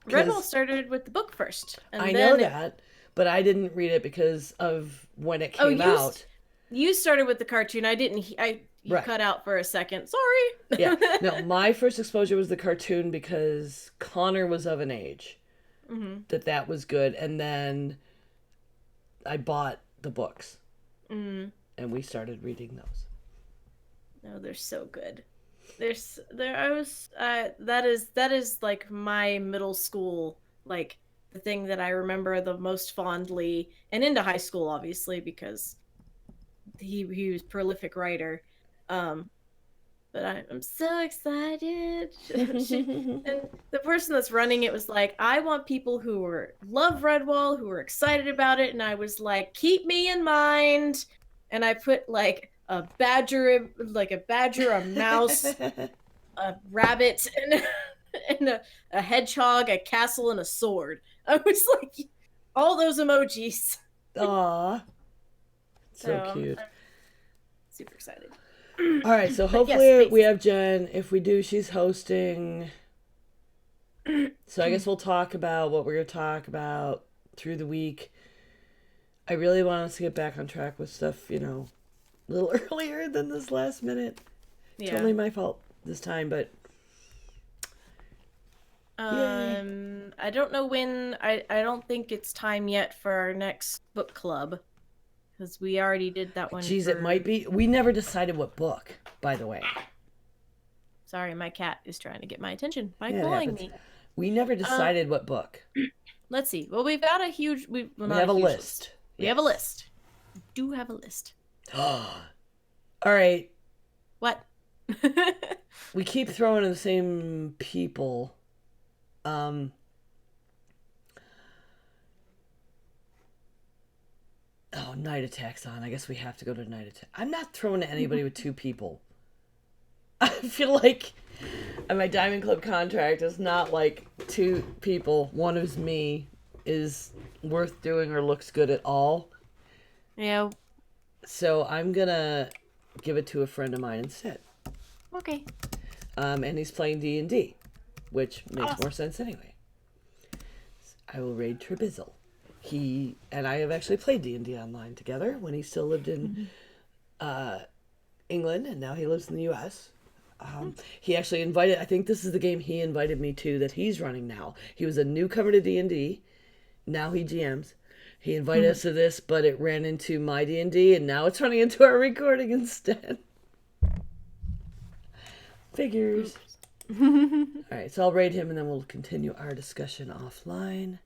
Speaker 2: Redwall started with the book first.
Speaker 1: And I know that, but I didn't read it because of when it came out.
Speaker 2: You started with the cartoon. I didn't. You cut out for a second. Sorry.
Speaker 1: Yeah. No, my first exposure was the cartoon because Connor was of an age that was good, and then I bought the books, and we started reading those.
Speaker 2: No, they're so good. That is like my middle school, like the thing that I remember the most fondly, and into high school obviously because he was a prolific writer. But I'm so excited. And the person that's running it was like, I want people who love Redwall, who are excited about it, and I was like, keep me in mind. And I put like a badger, a mouse, a rabbit, and a hedgehog, a castle, and a sword. I was like, all those emojis.
Speaker 1: Aww. So cute.
Speaker 2: I'm super excited.
Speaker 1: All right, so hopefully we have Jen. If we do, she's hosting. So I guess we'll talk about what we're going to talk about through the week. I really want us to get back on track with stuff, a little earlier than this last minute. Yeah. Totally my fault this time, but...
Speaker 2: I don't know when... I don't think it's time yet for our next book club. Because we already did that one.
Speaker 1: Jeez, it might be. We never decided what book, by the way.
Speaker 2: Sorry, my cat is trying to get my attention by calling me.
Speaker 1: We never decided what book.
Speaker 2: Let's see. Well, we've got a huge... We
Speaker 1: have a list.
Speaker 2: We have a list. We do have a list.
Speaker 1: All right.
Speaker 2: What?
Speaker 1: We keep throwing in the same people. Oh, Night Attack's on. I guess we have to go to Night Attack. I'm not throwing to anybody with two people. I feel like my Diamond Club contract is not like two people. One is me is worth doing or looks good at all.
Speaker 2: Yeah.
Speaker 1: So I'm going to give it to a friend of mine instead.
Speaker 2: Okay.
Speaker 1: And he's playing D&D, which makes more sense anyway. I will raid Trebizzle. He and I have actually played D&D online together when he still lived in England, and now he lives in the U.S. He actually invited, I think this is the game he invited me to that he's running now. He was a newcomer to D&D. Now he GMs. He invited us to this, but it ran into my D&D, and now it's running into our recording instead. Figures. All right, so I'll raid him, and then we'll continue our discussion offline.